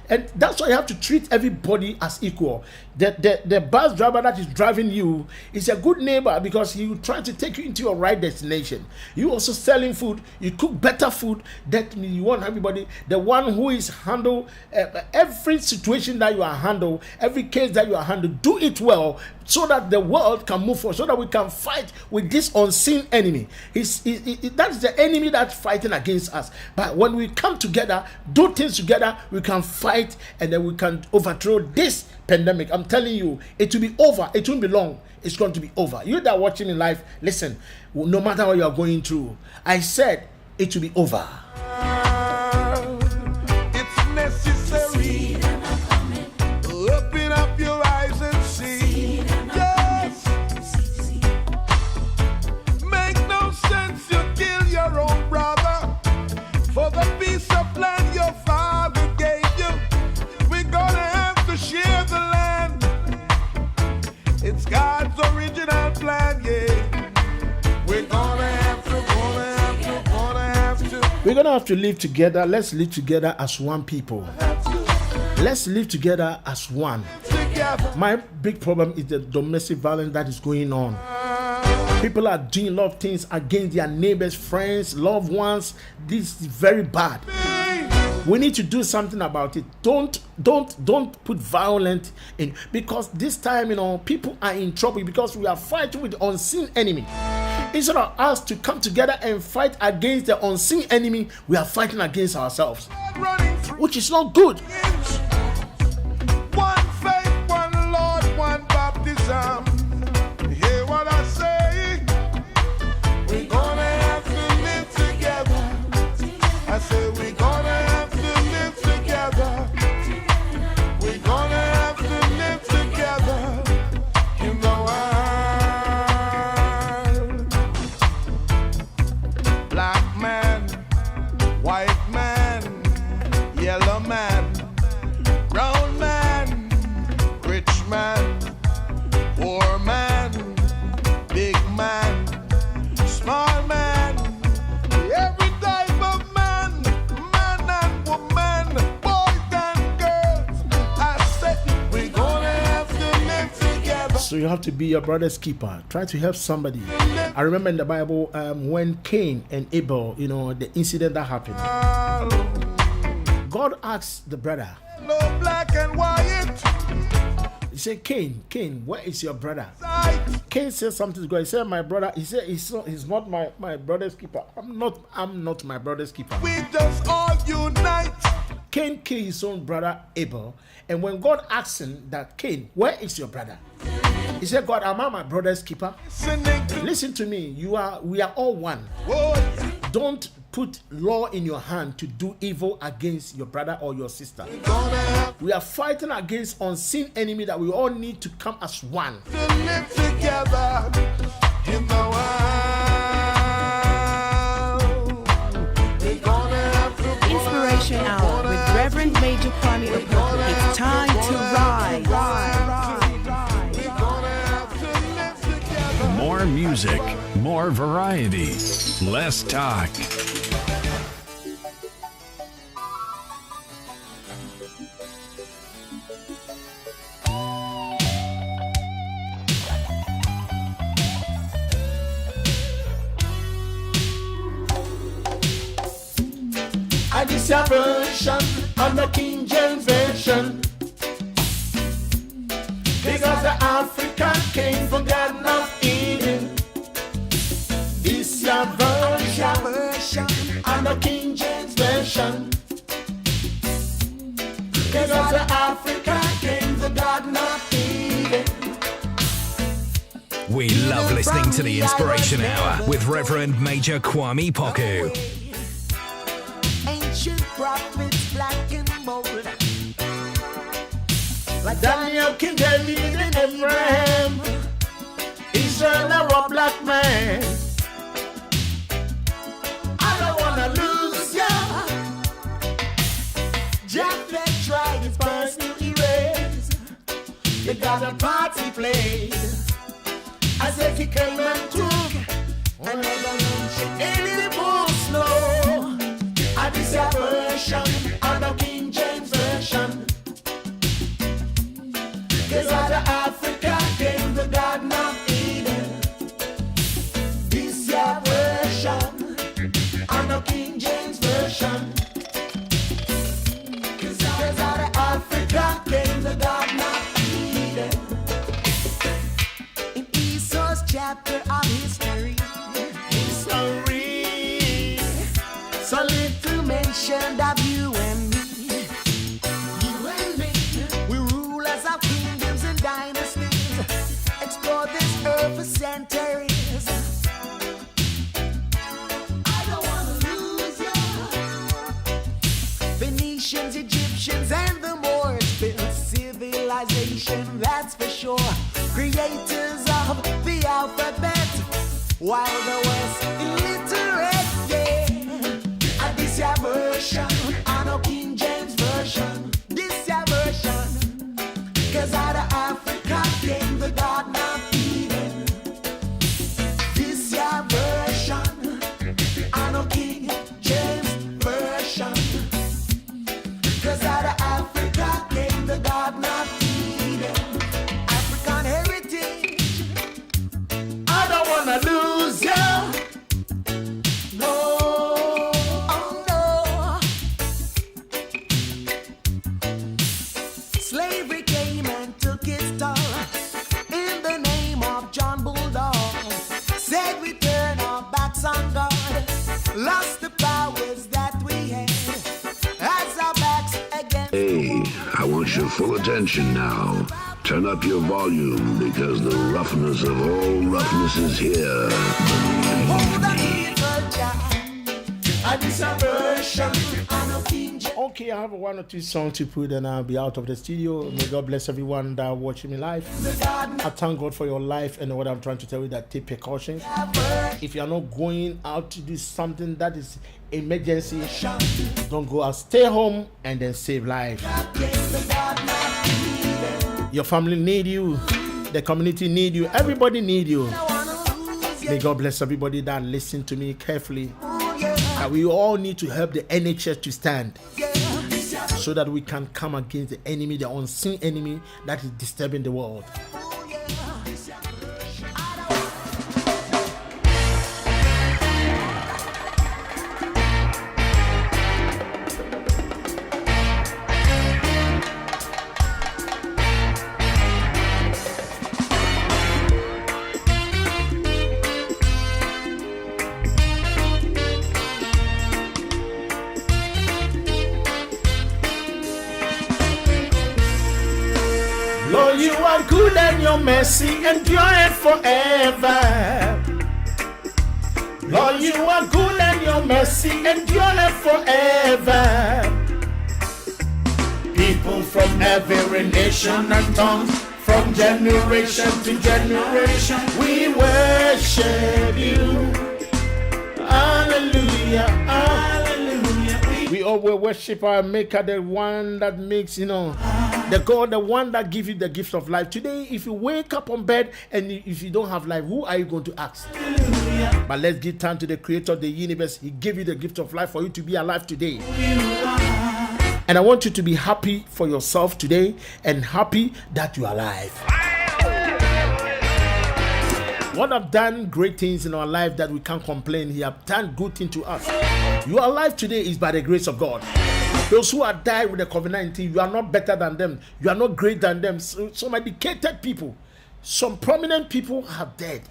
and that's why you have to treat everybody as equal. The bus driver that is driving you is a good neighbor, because he will try to take you into your right destination. You also selling food, you cook better food, that you want everybody, the one who is handle every situation that you are handle, every case that you are handle, do it well, so that the world can move forward, so that we can fight with this unseen enemy. That's the enemy that's fighting against us. But when we come together, do things together, we can fight, and then we can overthrow this pandemic. I'm telling you, it will be over. It won't be long. It's going to be over. You that are watching in live, listen, no matter what you are going through, I said it will be over. It's necessary. Open up your eyes and see. Yes. Make no sense you kill your own brother for the piece of land your father gave you. We're gonna have to share We're gonna have to live together. Let's live together as one people. Let's live together as one. My big problem is the domestic violence that is going on. People are doing a lot of things against their neighbors, friends, loved ones. This is very bad. We need to do something about it. Don't put violence in, because this time, people are in trouble because we are fighting with the unseen enemy. Instead of us to come together and fight against the unseen enemy, we are fighting against ourselves, which is not good. One faith, one Lord, one baptism. Hear what I say? We're gonna have to live together. I say we're gonna have to live together. We're gonna have to live together in the world. Black man, white man, yellow man, brown man, rich man, poor man, big man, small man, every type of man, man and woman, boys and girls. I said we're gonna have to live together. So you have to be your brother's keeper. Try to help somebody. I remember in the Bible when Cain and Abel, the incident that happened. God asked the brother. No black and white. He said, Cain, where is your brother? Sight. Cain said something to God. He said, my brother. He said, he's not my brother's keeper. I'm not my brother's keeper. We just all unite. Cain killed his own brother Abel. And when God asked him that, Cain, where is your brother? He said, God, am I my brother's keeper? Listen to me. We are all one. Don't put law in your hand to do evil against your brother or your sister. We are fighting against unseen enemy that we all need to come as one. To live together in the world. We're gonna have to Inspiration Hour with Reverend Major Kwame Opoku. It's time to rise. We're gonna have to live together. More music, more variety, less talk. This your version on the King James version, because the African came from Garden of Eden. This your version on the King James version, because the African came from Garden of Eden. We love listening to the Inspiration Hour with Reverend Major Kwame Poku. Ancient prophets, black and bold, Like Daniel, King David, and Abraham, Israel, a black man. I don't wanna lose ya. Japheth tried his best to erase. You got a party place. As if he came and took Another nation, any more slow. I this a version on the King James version. Cause out of Africa came the Garden of Eden. This your version on the King James version. Cause out of Africa came the Garden of Eden. in Esau's chapter of history, History. So little mentioned of you and me. you and me. We rulers of kingdoms and dynasties, explore this earth for centuries. I don't wanna lose ya. Phoenicians, Egyptians, and the Moors built civilization, that's for sure. Creators of the alphabet, while the West illiterate, yeah. And this your version, I know King James version. This your version, cause out of Africa came the Garden of Eden. This your version, I know King James focus your full attention now. Turn up your volume because the roughness of all roughness is here. Okay, I have one or two songs to put and I'll be out of the studio. May God bless everyone that watching me live. I thank God for your life, and what I'm trying to tell you that take precautions. If you are not going out to do something that is emergency, don't go out. Stay home and then save life. Your family need you. The community need you. Everybody need you. May God bless everybody that listen to me carefully. That we all need to help the NHS to stand, so that we can come against the enemy, the unseen enemy that is disturbing the world. Lord, you are good and your mercy endureth forever. Lord, you are good and your mercy endureth forever. People from every nation and tongue, from generation to generation, we worship you. Hallelujah, hallelujah. We always worship our Maker, the one that makes, the God, the one that gives you the gift of life. Today, if you wake up on bed and if you don't have life, who are you going to ask? But let's give time to the creator of the universe. He gave you the gift of life for you to be alive today. And I want you to be happy for yourself today and happy that you are alive. God have done great things in our life that we can't complain. He have done good things to us. You are alive today is by the grace of God. Those who are died with the COVID-19, you are not better than them. You are not greater than them. Some educated people, some prominent people have died.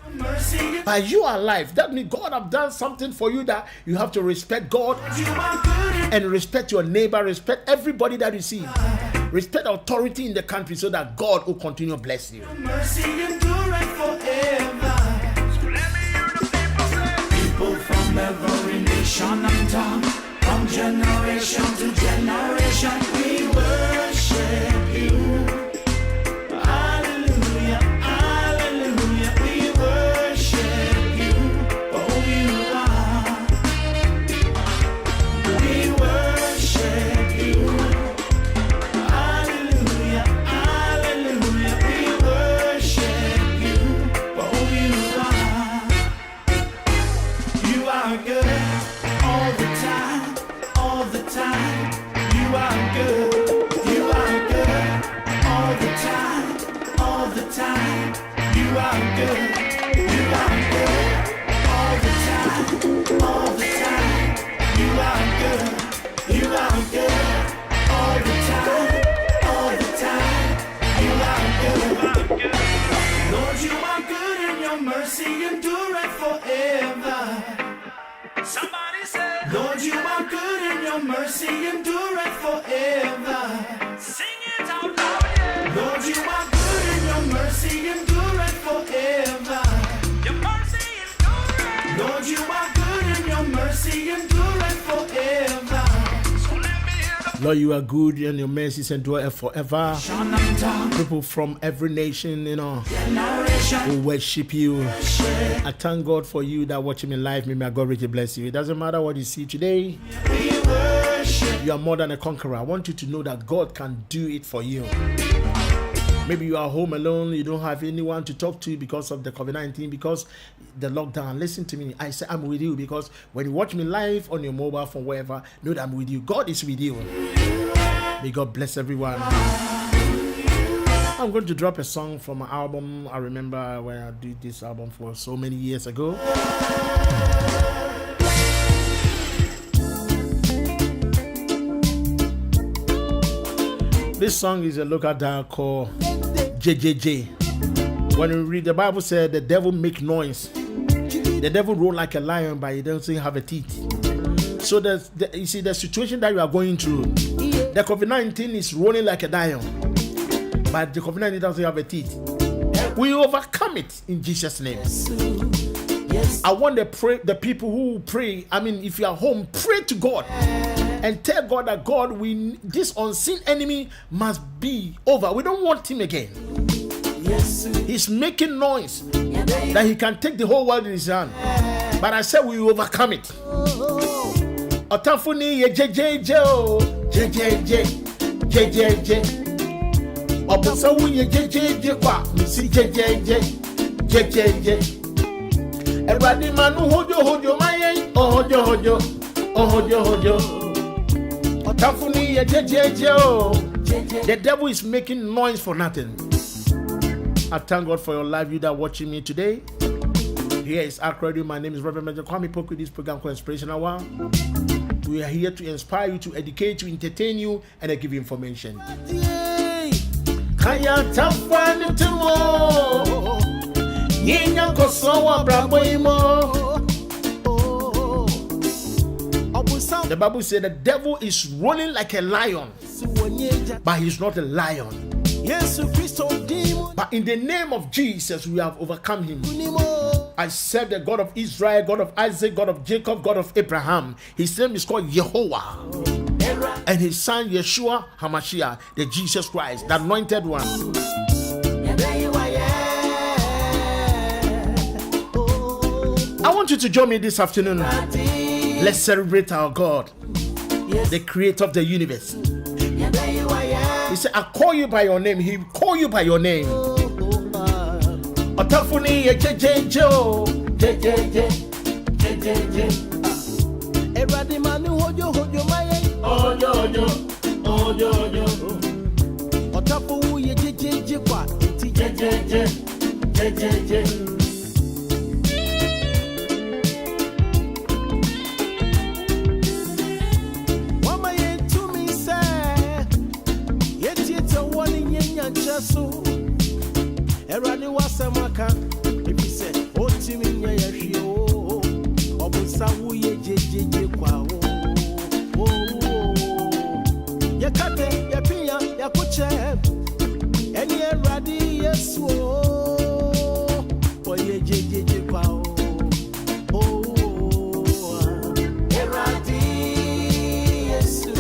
But you are alive. That means God have done something for you that you have to respect God and respect your neighbor, respect everybody that you see. Respect authority in the country so that God will continue to bless you. People from every nation and tongue, from generation to generation, we worship you. Hallelujah, hallelujah, we worship you. Oh, you are. We worship you. Hallelujah, hallelujah, we worship you. Oh, you are good all the time. All the time, you are good, you are good, all the time, all the time, you are good, you are good, all the time, all the time, you are good, you are good, all the time, you are good. Lord, you are good and your mercy endureth forever. Somebody said, Lord, you are good and your mercy endureth forever. Sing it out loud, yeah. Lord, you are good and your mercy endureth forever. Your mercy endureth. Lord, you are good and your mercy endureth forever. So let me hear the Lord, you are good and your mercies endure forever. People from every nation, who worship you. I thank God for you that watching me live. May God richly bless you. It doesn't matter what you see today. You are more than a conqueror. I want you to know that God can do it for you. Maybe you are home alone. You don't have anyone to talk to because of the COVID-19, because the lockdown. Listen to me. I say I'm with you, because when you watch me live on your mobile phone, wherever, know that I'm with you. God is with you. May God bless everyone. I'm going to drop a song from my album. I remember when I did this album for so many years ago. This song is a local dance called JJJ. When you read the Bible, said the devil make noise. The devil roll like a lion, but he doesn't have a teeth. So you see the situation that you are going through, The COVID-19 is rolling like a lion, but the COVID-19 doesn't have a teeth. We overcome it in Jesus' name. I want the people who pray. I mean, if you are home, pray to God and tell God that God, this unseen enemy must be over. We don't want him again. He's making noise that he can take the whole world in his hand. But I said we will overcome it. Otafuni ye jejeje o jejeje jejeje. Obusawu ye jejeje kwa si jejeje jejeje. Everybody manu hojo maye hojo. Otafuni ye jejeje o. The devil is making noise for nothing. I thank God for your life, you that are watching me today. Here is ARK Radio. My name is Reverend Major Kwame Poku. This program called Inspiration Hour. We are here to inspire you, to educate you, entertain you, and to give you information. The Bible said the devil is rolling like a lion, but he's not a lion. But in the name of Jesus, we have overcome him. I serve the God of Israel, God of Isaac, God of Jacob, God of Abraham. His name is called Jehovah. And his son Yeshua HaMashiach, the Jesus Christ, the anointed one. I want you to join me this afternoon. Let's celebrate our God, the creator of the universe. He said, I call you by your name. He will call you by your name. Otafuni ye jejejo jejeje jejeje. Everybody manu hojo maye hojo. Otafu ye jejeje kwa ti jejeje. So Erani wasamaka if he said otimi nya yahwe o obusawu ye jejeje kwa o yakate yapia yakuche eni eradi yesu o ye jejeje kwa o eradi yesu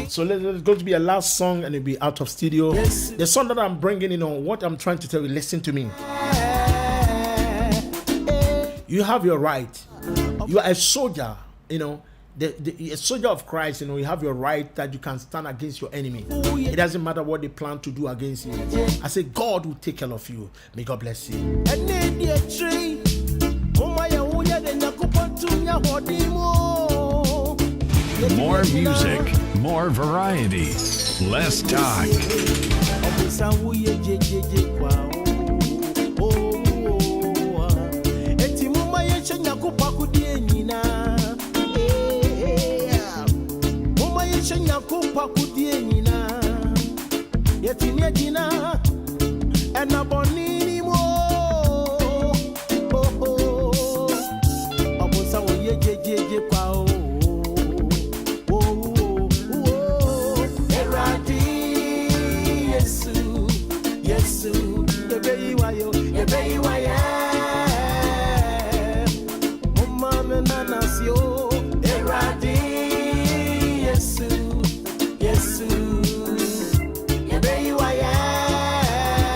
So there's going to be a last song and it'll be out of studio. Yes. The song that I'm bringing in on what I'm trying to tell you, listen to me. You have your right. You are a soldier, you know, a soldier of Christ, you know, you have your right that you can stand against your enemy. It doesn't matter what they plan to do against you. I say God will take care of you. May God bless you. More music, more variety, less talk.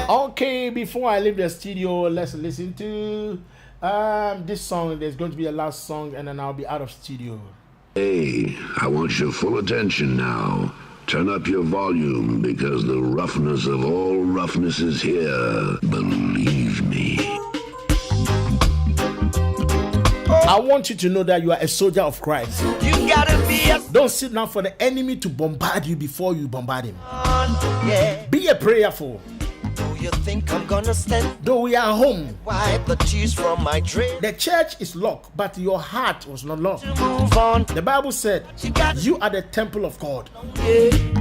Okay, before I leave the studio, let's listen to this song. There's going to be a last song and then I'll be out of studio. Hey, I want your full attention now. Turn up your volume because the roughness of all roughness is here. Believe me. I want you to know that you are a soldier of Christ. You gotta be a Don't sit down for the enemy to bombard you before you bombard him. yeah. Be a prayerful. you think I'm gonna stand? Though we are home, Wipe the tears from my dream. the church is locked, but your heart was not locked. Move on. The Bible said, You got you are the temple of God.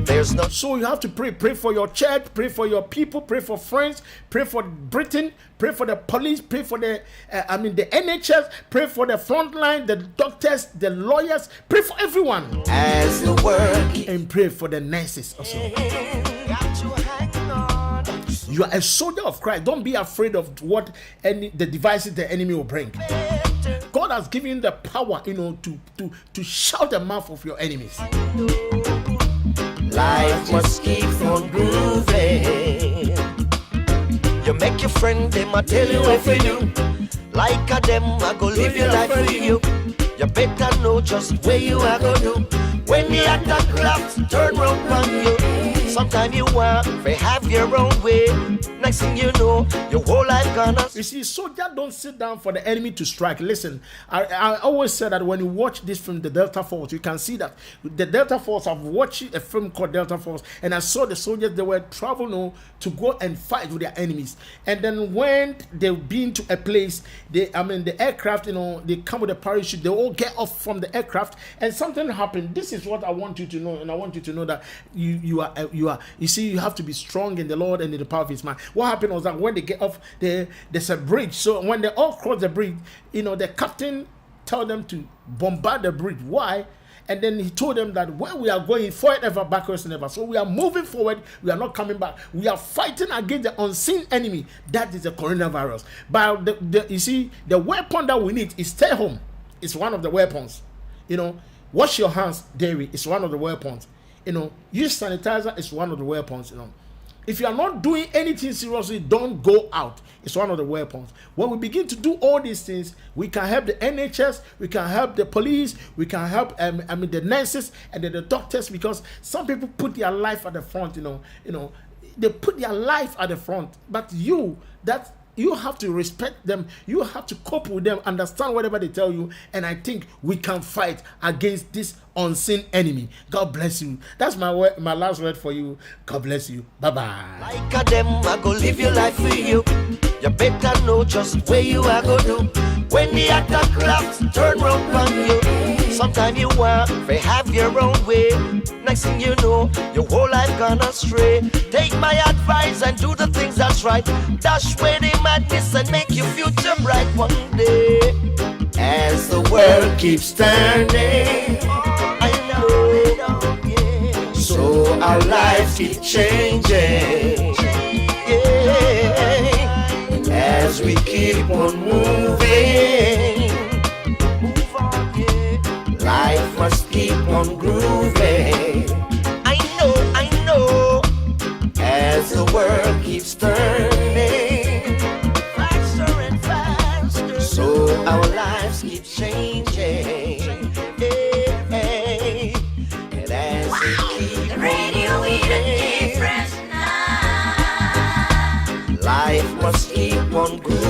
There's no So you have to pray. Pray for your church, pray for your people, pray for friends, pray for Britain, pray for the police, pray for the NHS, pray for the front line, the doctors, the lawyers, pray for everyone. as the work. And pray for the nurses also. Got to hang on. You are a soldier of Christ. Don't be afraid of what the devices the enemy will bring. God has given you the power, to shout the mouth of your enemies. Life must keep on grooving. You make your friend, them I tell you what to do. Like a them, I go live your life with you. You better know just where you are go do. When the attack clocks turn round on you. Sometimes you want to have your own way. Next thing you know, your whole life gonna. You see, soldiers don't sit down for the enemy to strike. Listen, I always say that when you watch this film, The Delta Force, you can see that the Delta Force, I've watched a film called Delta Force, and I saw the soldiers, they were traveling to go and fight with their enemies. And then when they've been to a place, the aircraft, they come with a parachute, they all get off from the aircraft, and something happened. This is what I want you to know, and I want you to know that you have to be strong in the Lord and in the power of His mind. What happened was that when they get off, there's a bridge. So when they all cross the bridge, the captain told them to bombard the bridge. Why? And then he told them that where we are going, forward ever, backwards never. So we are moving forward. We are not coming back. We are fighting against the unseen enemy. That is the coronavirus. But you see, the weapon that we need is stay home. It's one of the weapons. Wash your hands daily. It's one of the weapons. Use sanitizer is one of the weapons. If you are not doing anything seriously, don't go out. It's one of the weapons. When we begin to do all these things, we can help the NHS, we can help the police, we can help the nurses and the doctors, because some people put their life at the front. They put their life at the front, but you have to respect them. You have to cope with them, understand whatever they tell you, and I think we can fight against this unseen enemy. God bless you. That's my last word for you. God bless you. Bye-bye. Like a them, I go live your life for you. You better know just where you are go do. When the attack clocks turn round on you. Sometimes you want to have your own way. Next thing you know, your whole life gonna stray. Take my advice and do the things that's right. Dash away the madness and make your future bright one day. As the world keeps turning, I know, yeah. So our lives keep changing, yeah. As we keep on moving, yeah. Life must keep on grooving. I know, as the world keeps turning, faster and faster. So our lives keep changing, yeah. And as we keep the radio difference now. Life must keep on grooving.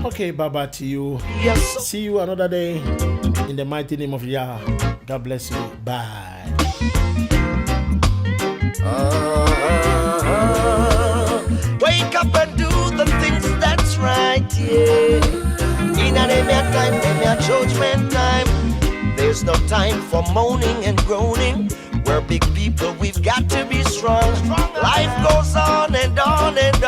Okay, bye-bye to you. Yes. See you another day in the mighty name of Yah. God bless you. Bye. Wake up and do the things that's right, yeah. In a time, judgment time. There's no time for moaning and groaning. We're big people, we've got to be strong.